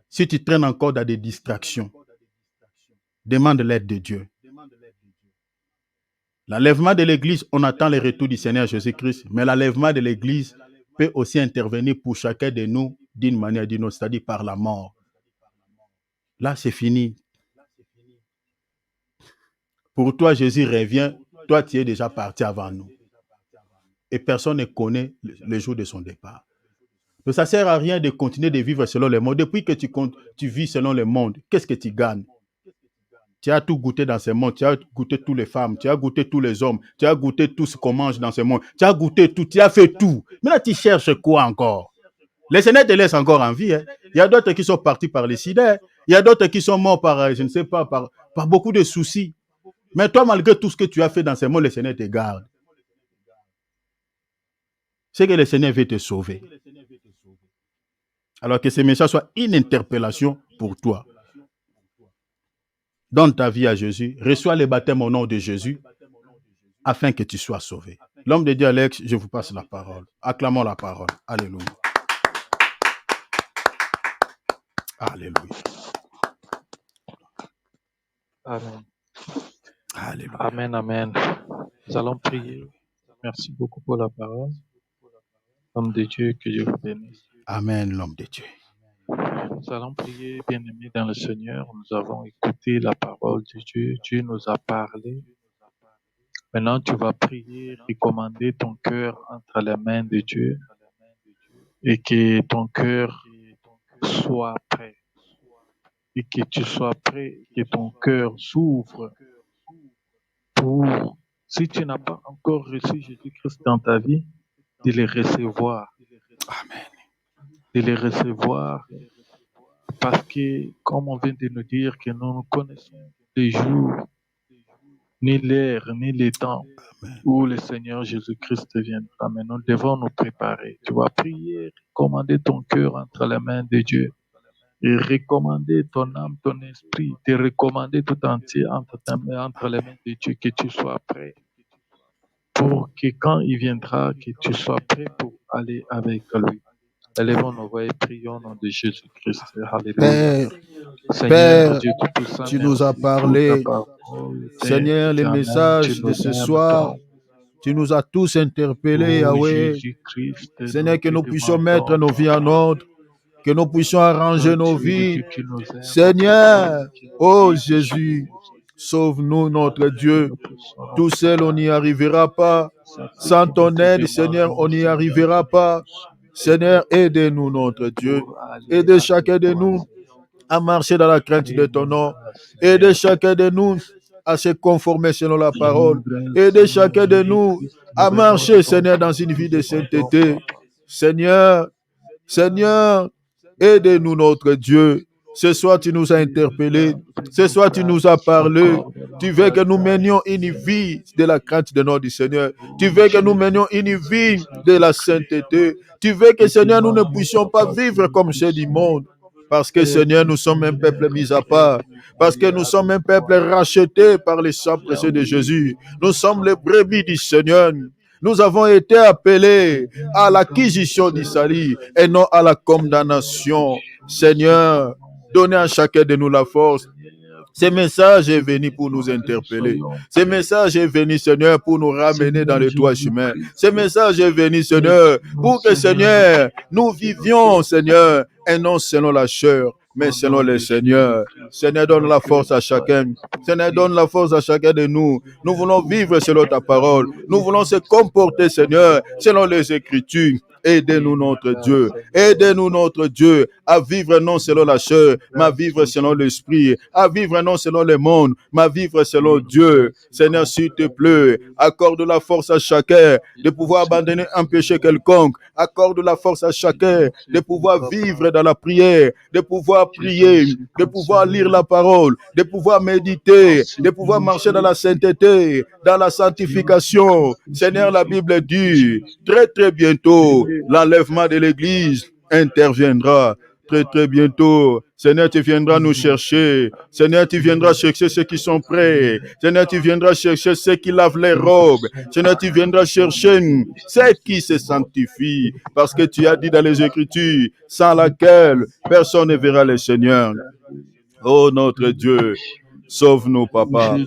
si tu traînes encore dans des distractions, demande l'aide de Dieu. L'enlèvement de l'Église, on attend le retour du Seigneur Jésus-Christ, mais l'enlèvement de l'Église peut aussi intervenir pour chacun de nous d'une manière ou d'une autre, c'est-à-dire par la mort. Là, c'est fini. Pour toi, Jésus revient. Toi, tu es déjà parti avant nous. Et personne ne connaît le jour de son départ. Donc, ça ne sert à rien de continuer de vivre selon le monde. Depuis que tu vis selon le monde, qu'est-ce que tu gagnes? Tu as tout goûté dans ce monde. Tu as goûté toutes les femmes. Tu as goûté tous les hommes. Tu as goûté tout ce qu'on mange dans ce monde. Tu as goûté tout. Tu as fait tout. Maintenant, tu cherches quoi encore? Les Seigneur te laisse encore en vie. Hein. Il y a d'autres qui sont partis par les sida. Il y a d'autres qui sont morts par, je ne sais pas, par beaucoup de soucis. Mais toi, malgré tout ce que tu as fait dans ce monde, le Seigneur te garde. C'est que le Seigneur veut te sauver. Alors que ce message soit une interpellation pour toi. Donne ta vie à Jésus. Reçois le baptême au nom de Jésus afin que tu sois sauvé. L'homme de Dieu, Alex, je vous passe la parole. Acclamons la parole. Alléluia. Alléluia. Amen. Alléluia. Amen, amen. Nous allons prier. Merci beaucoup pour la parole. Homme de Dieu, que Dieu vous bénisse. Amen, l'homme de Dieu. Nous allons prier, bien-aimés dans le Seigneur. Nous avons écouté la parole de Dieu. Dieu nous a parlé. Maintenant, tu vas prier, recommander ton cœur entre les mains de Dieu et que ton cœur soit prêt. Et que tu sois prêt, que ton cœur s'ouvre pour, si tu n'as pas encore reçu Jésus-Christ dans ta vie, de le recevoir. Amen. De le recevoir parce que, comme on vient de nous dire, que nous ne connaissons les jours, ni l'heure, ni les temps où le Seigneur Jésus-Christ viendra. Mais nous devons nous préparer. Tu vas prier, recommander ton cœur entre les mains de Dieu et recommander ton âme, ton esprit, te recommander tout entier entre les mains de Dieu, que tu sois prêt pour que quand il viendra, que tu sois prêt pour aller avec lui. Élevons nos voix et prions au nom de Jésus-Christ. Alléluia. Père, Dieu Tout-Puissant, tu nous as merci parlé. pour ta parole. Seigneur, les Éternel, messages tu de nous ce aimes, soir, toi. tu nous as tous interpellés, Oh Yahweh. Jésus-Christ, Seigneur, que te nous puissions demandons, mettre nos vies en ordre, que nous puissions arranger toi, nos tu es le vies. Dieu qui nous aime, Seigneur, qui nous oh aime, Jésus, sauve-nous, notre Dieu. nous puissions Tout seul, on n'y arrivera pas. Sans ton aide, Seigneur, on n'y arrivera pas. Seigneur, aide-nous, notre Dieu. Aide chacun de nous à marcher dans la crainte de ton nom. Aide chacun de nous à se conformer selon la parole. Aide chacun de nous à marcher, Seigneur, dans une vie de sainteté. Seigneur, aide-nous, notre Dieu. Ce soir, tu nous as interpellés. Ce soir, tu nous as parlé. Tu veux que nous menions une vie de la crainte de notre Seigneur. Tu veux que nous menions une vie de la sainteté. Tu veux que, Seigneur, nous ne puissions pas vivre comme ceux du monde. Parce que, Seigneur, nous sommes un peuple mis à part. Parce que nous sommes un peuple racheté par le sang précieux de Jésus. Nous sommes les brebis du Seigneur. Nous avons été appelés à l'acquisition d'Israël et non à la condamnation. Seigneur, donnez à chacun de nous la force. Ce message est venu pour nous interpeller. Ce message est venu, Seigneur, pour nous ramener dans le droit chemin. Ce message est venu, Seigneur, pour que, Seigneur, nous vivions, Seigneur, et non selon la chair, mais selon le Seigneur. Seigneur, donne la force à chacun. Seigneur, donne la force à chacun de nous. Nous voulons vivre selon ta parole. Nous voulons se comporter, Seigneur, selon les Écritures. Aidez-nous, notre Dieu. Aidez-nous, notre Dieu, à vivre non selon la chair, mais à vivre selon l'esprit. À vivre non selon le monde, mais à vivre selon Dieu. Seigneur, s'il te plaît, accorde la force à chacun de pouvoir abandonner un péché quelconque. Accorde la force à chacun de pouvoir vivre dans la prière, de pouvoir prier, de pouvoir lire la parole, de pouvoir méditer, de pouvoir marcher dans la sainteté, dans la sanctification. Seigneur, la Bible dit, très très bientôt, l'enlèvement de l'Église interviendra. Très très bientôt, Seigneur, tu viendras nous chercher. Seigneur, tu viendras chercher ceux qui sont prêts. Seigneur, tu viendras chercher ceux qui lavent les robes. Seigneur, tu viendras chercher ceux qui se sanctifient. Parce que tu as dit dans les Écritures, sans laquelle personne ne verra le Seigneur. Oh notre Dieu, sauve-nous, Papa.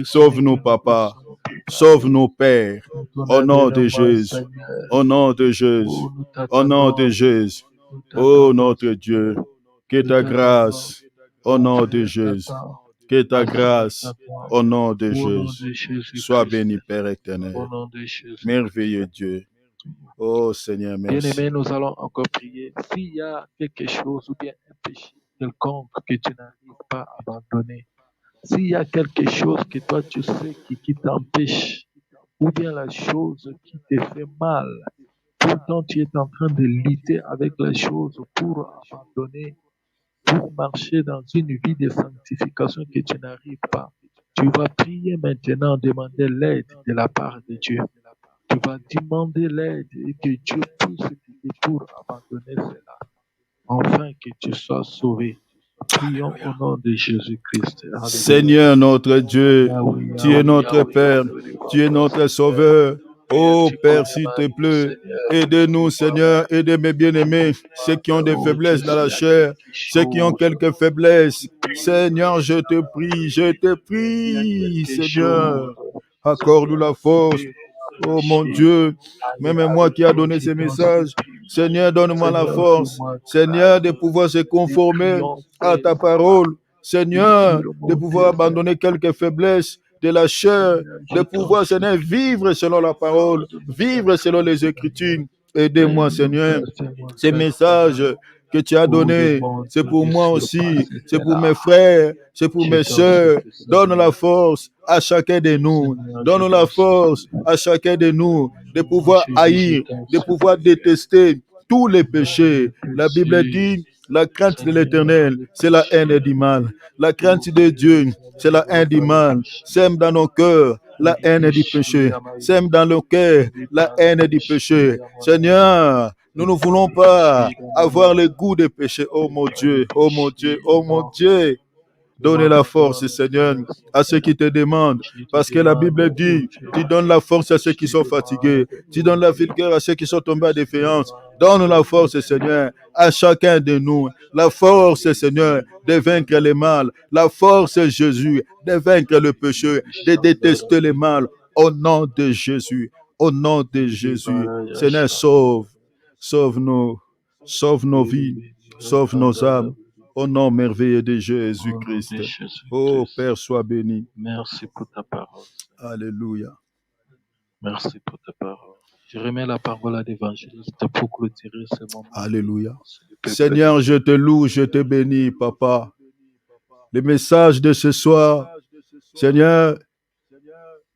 Sauve-nous, Papa. Sauve-nous, Père. Au nom de Jésus. Au nom de Jésus. Au nom de Jésus. Oh notre Dieu, que ta grâce, au nom de Jésus, que ta grâce, au nom de Jésus, soit béni, Père éternel. Merveilleux Dieu. Oh Seigneur, merci. Bien-aimés, nous allons encore prier. S'il y a quelque chose ou bien un péché quelconque que tu n'arrives pas à abandonner, s'il y a quelque chose que toi tu sais qui t'empêche, ou bien la chose qui te fait mal, pourtant tu es en train de lutter avec la chose pour abandonner, pour marcher dans une vie de sanctification que tu n'arrives pas. Tu vas prier maintenant, demander l'aide de la part de Dieu. Tu vas demander l'aide et que Dieu puisse t'aider pour abandonner cela, afin que tu sois sauvé. Prions au nom de Jésus-Christ. Alléluia. Seigneur notre Dieu, Yahweh, tu es Yahweh, notre Yahweh, Père, Yahweh, tu es notre Sauveur. Oh Père, s'il te plaît, aidez-nous, Seigneur, aidez mes bien-aimés, ceux qui ont des faiblesses dans la chair, ceux qui ont quelques faiblesses. Seigneur, je te prie, Seigneur, accorde-nous la force. Oh mon Dieu, même moi qui a donné ces messages, Seigneur, donne-moi la force, Seigneur, de pouvoir se conformer à ta parole, Seigneur, de pouvoir abandonner quelques faiblesses de la chair, de pouvoir, Seigneur, vivre selon la parole, vivre selon les Écritures. Aidez-moi, Seigneur, ces messages que tu as donnés, c'est pour moi aussi, c'est pour mes frères, c'est pour mes soeurs. Donne la force à chacun de nous, donne la force à chacun de nous de pouvoir haïr, de pouvoir détester tous les péchés. La Bible dit, la crainte de l'Éternel, c'est la haine du mal. La crainte de Dieu, c'est la haine du mal. Sème dans nos cœurs la haine du péché. Sème dans nos cœurs la haine du péché. Seigneur, nous ne voulons pas avoir le goût des péchés. Oh mon Dieu, oh mon Dieu, oh mon Dieu. Donnez la force, Seigneur, à ceux qui te demandent. Parce que la Bible dit, tu donnes la force à ceux qui sont fatigués. Tu donnes la vigueur à ceux qui sont tombés à défiance. Donne la force, Seigneur, à chacun de nous. La force, Seigneur, de vaincre le mal. La force, Jésus, de vaincre le péché, de détester le mal. Au nom de Jésus. Au nom de Jésus. Seigneur, sauve. Sauve-nous. Sauve nos vies. Sauve nos âmes. Au nom merveilleux de Jésus-Christ. Oh Père, sois béni. Merci pour ta parole. Alléluia. Merci pour ta parole. Je remets la parole à l'évangéliste pour clôturer ce moment. Alléluia. Seigneur, je te loue, je te bénis, Papa. Le message de ce soir, Seigneur,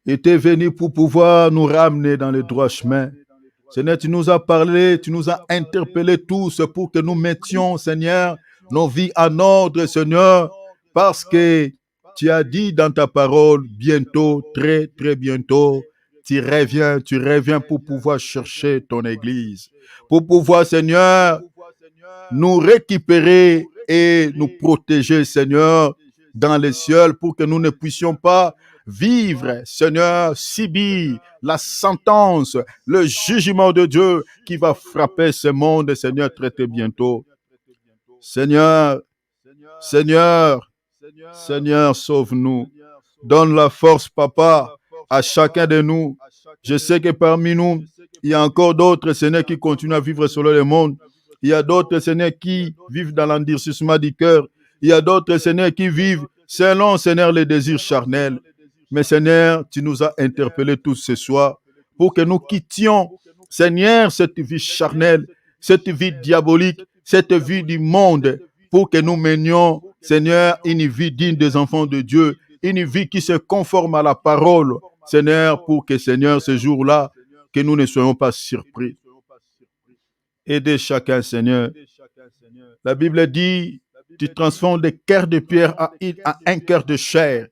était venu pour pouvoir nous ramener dans le droit chemin. Seigneur, tu nous as parlé, tu nous as interpellés tous pour que nous mettions, Seigneur, nos vies en ordre, Seigneur, parce que tu as dit dans ta parole, bientôt, très, très bientôt, tu reviens pour pouvoir chercher ton Église, pour pouvoir, Seigneur, nous récupérer et nous protéger, Seigneur, dans les cieux, pour que nous ne puissions pas vivre, Seigneur, subir la sentence, le jugement de Dieu qui va frapper ce monde, Seigneur, très très bientôt. Seigneur, Seigneur, Seigneur, sauve-nous. Donne la force, Papa, à chacun de nous. Je sais que parmi nous, il y a encore d'autres, Seigneur, qui continuent à vivre selon le monde. Il y a d'autres, Seigneur, qui vivent dans l'endurcissement du cœur. Il y a d'autres, Seigneur, qui vivent selon, Seigneur, les désirs charnels. Mais, Seigneur, tu nous as interpellés tous ce soir pour que nous quittions, Seigneur, cette vie charnelle, cette vie diabolique, cette vie du monde, pour que nous menions, Seigneur, une vie digne des enfants de Dieu, une vie qui se conforme à la parole, Seigneur, pour que, Seigneur, ce jour-là, que nous ne soyons pas surpris. Aidez chacun, Seigneur. La Bible dit, tu transformes des cœurs de pierre à un cœur de chair.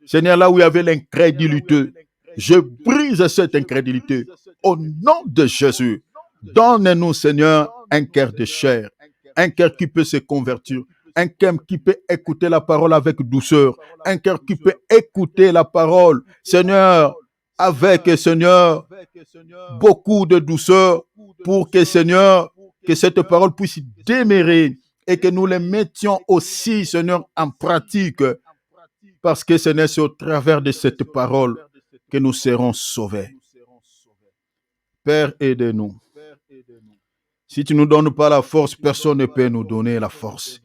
Seigneur, là où il y avait l'incrédulité, je brise cette incrédulité. Au nom de Jésus, donne-nous, Seigneur, un cœur de chair, un cœur qui peut se convertir, un cœur qui peut écouter la parole avec douceur, un cœur qui peut écouter la parole, Seigneur, avec, Seigneur, beaucoup de douceur, pour que, Seigneur, que cette parole puisse demeurer et que nous les mettions aussi, Seigneur, en pratique, parce que, Seigneur, c'est au travers de cette parole que nous serons sauvés. Père, aide-nous. Si tu ne nous donnes pas la force, personne ne peut nous donner la force.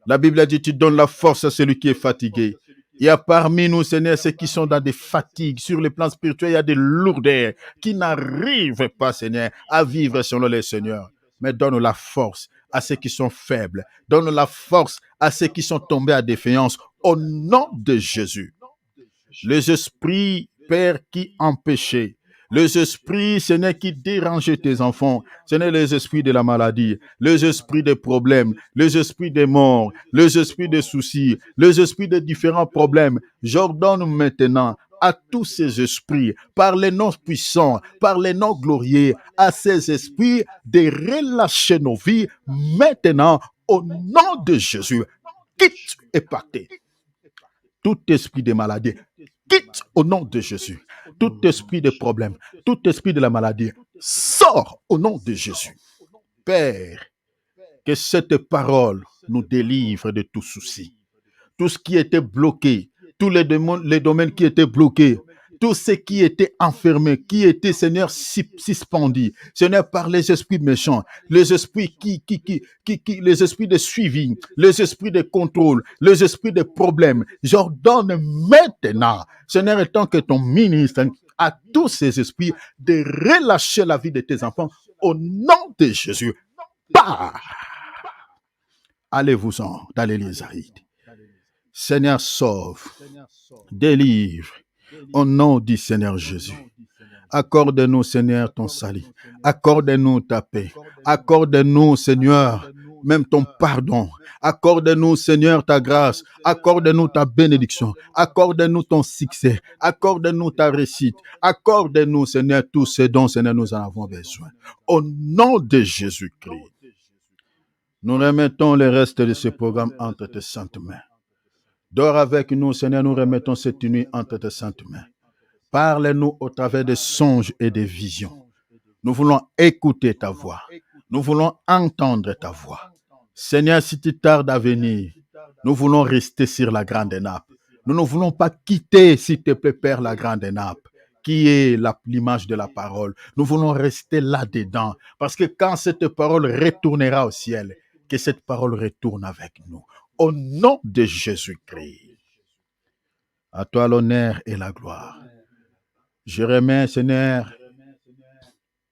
La Bible a dit, tu donnes la force à celui qui est fatigué. Il y a parmi nous, Seigneur, ceux qui sont dans des fatigues. Sur le plan spirituel, il y a des lourdeurs qui n'arrivent pas, Seigneur, à vivre selon le Seigneur. Mais donne la force à ceux qui sont faibles. Donne la force à ceux qui sont tombés à défiance. Au nom de Jésus. Les esprits, Père, qui empêchaient, les esprits, Seigneur, qui dérangeaient tes enfants, Seigneur, les esprits de la maladie, les esprits des problèmes, les esprits des morts, les esprits des soucis, les esprits de différents problèmes, j'ordonne maintenant à tous ces esprits, par les noms puissants, par les noms glorieux, à ces esprits de relâcher nos vies maintenant au nom de Jésus. Quitte et partez. Tout esprit de maladie, quitte au nom de Jésus. Tout esprit de problème, tout esprit de la maladie, sort au nom de Jésus. Père, que cette parole nous délivre de tout souci. Tout ce qui était bloqué, tous les domaines qui étaient bloqués, tout ce qui était enfermé, qui était, Seigneur, suspendu, Seigneur, par les esprits méchants, les esprits les esprits de suivi, les esprits de contrôle, les esprits de problèmes, j'ordonne maintenant, Seigneur, étant que ton ministre, à tous ces esprits, de relâcher la vie de tes enfants, au nom de Jésus. Bah! Allez-vous-en dans les Lézarides. Seigneur, sauve, délivre, au nom du Seigneur Jésus. Accorde-nous, Seigneur, ton salut. Accorde-nous ta paix. Accorde-nous, Seigneur, même ton pardon. Accorde-nous, Seigneur, ta grâce. Accorde-nous ta bénédiction. Accorde-nous ton succès. Accorde-nous ta réussite. Accorde-nous, Seigneur, tout ce dont, Seigneur, nous en avons besoin. Au nom de Jésus-Christ, nous remettons le reste de ce programme entre tes saintes mains. Dors avec nous, Seigneur, nous remettons cette nuit entre tes saintes mains. Parle-nous au travers des songes et des visions. Nous voulons écouter ta voix. Nous voulons entendre ta voix. Seigneur, si tu tardes à venir, nous voulons rester sur la grande nappe. Nous ne voulons pas quitter, s'il te plaît, Père, la grande nappe, qui est l'image de la parole. Nous voulons rester là-dedans. Parce que quand cette parole retournera au ciel, que cette parole retourne avec nous. Au nom de Jésus-Christ. À toi l'honneur et la gloire. Je remets, Seigneur,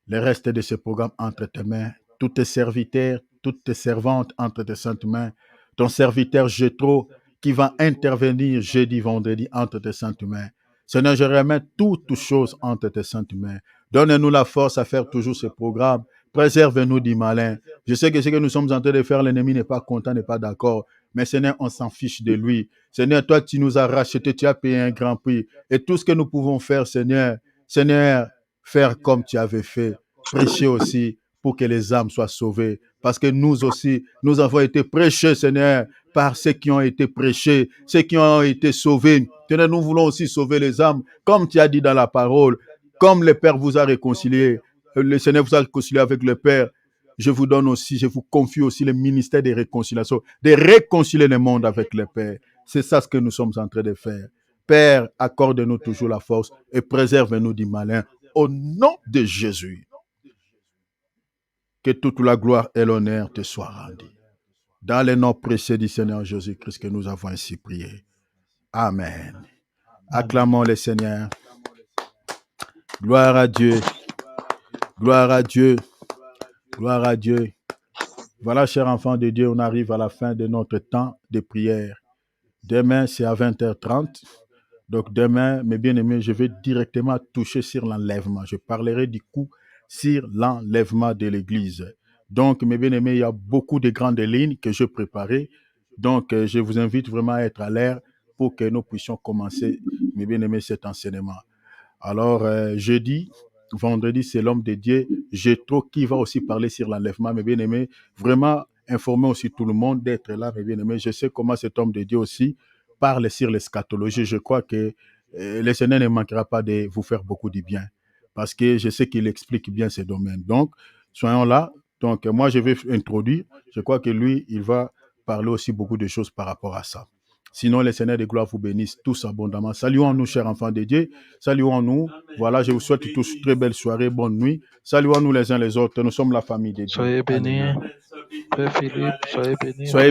le reste de ce programme entre tes mains. Tous tes serviteurs, toutes tes servantes entre tes saintes mains. Ton serviteur Jétro qui va intervenir jeudi, vendredi entre tes saintes mains. Seigneur, je remets toutes choses entre tes saintes mains. Donne-nous la force à faire toujours ce programme. Préserve-nous du malin. Je sais que ce que nous sommes en train de faire, l'ennemi n'est pas content, n'est pas d'accord. Mais Seigneur, on s'en fiche de lui. Seigneur, toi, tu nous as rachetés, tu as payé un grand prix. Et tout ce que nous pouvons faire, Seigneur, faire comme tu avais fait. Prêcher aussi, pour que les âmes soient sauvées. Parce que nous aussi, nous avons été prêchés, Seigneur, par ceux qui ont été prêchés, ceux qui ont été sauvés. Seigneur, nous voulons aussi sauver les âmes, comme tu as dit dans la parole, comme le Père vous a réconcilié, le Seigneur vous a réconcilié avec le Père. Je vous donne aussi, je vous confie aussi le ministère de réconciliation, de réconcilier le monde avec le Père. C'est ça ce que nous sommes en train de faire. Père, accorde-nous toujours la force et préserve-nous du malin. Au nom de Jésus, que toute la gloire et l'honneur te soient rendus. Dans le nom précieux du Seigneur Jésus-Christ que nous avons ainsi prié. Amen. Acclamons le Seigneur. Gloire à Dieu. Gloire à Dieu. Gloire à Dieu. Voilà, chers enfants de Dieu, on arrive à la fin de notre temps de prière. Demain, c'est à 20h30. Donc demain, mes bien-aimés, je vais directement toucher sur l'enlèvement. Je parlerai du coup sur l'enlèvement de l'Église. Donc, mes bien-aimés, il y a beaucoup de grandes lignes que je préparais. Donc, je vous invite vraiment à être à l'air pour que nous puissions commencer, mes bien-aimés, cet enseignement. Alors, jeudi, vendredi, c'est l'homme de Dieu, Jétro, qui va aussi parler sur l'enlèvement, mes bien-aimés. Vraiment, informer aussi tout le monde d'être là, mes bien-aimés. Je sais comment cet homme de Dieu aussi parle sur l'eschatologie. Je crois que le Seigneur ne manquera pas de vous faire beaucoup de bien, parce que je sais qu'il explique bien ces domaines. Donc, soyons là. Donc, moi, je vais introduire. Je crois que lui, il va parler aussi beaucoup de choses par rapport à ça. Sinon, le Seigneur de gloire vous bénisse tous abondamment. Saluons-nous, chers enfants de Dieu. Saluons-nous. Voilà, je vous souhaite tous une très belle soirée, bonne nuit. Saluons-nous les uns les autres. Nous sommes la famille de Dieu. Soyez bénis. Père Philippe, soyez bénis. Soyez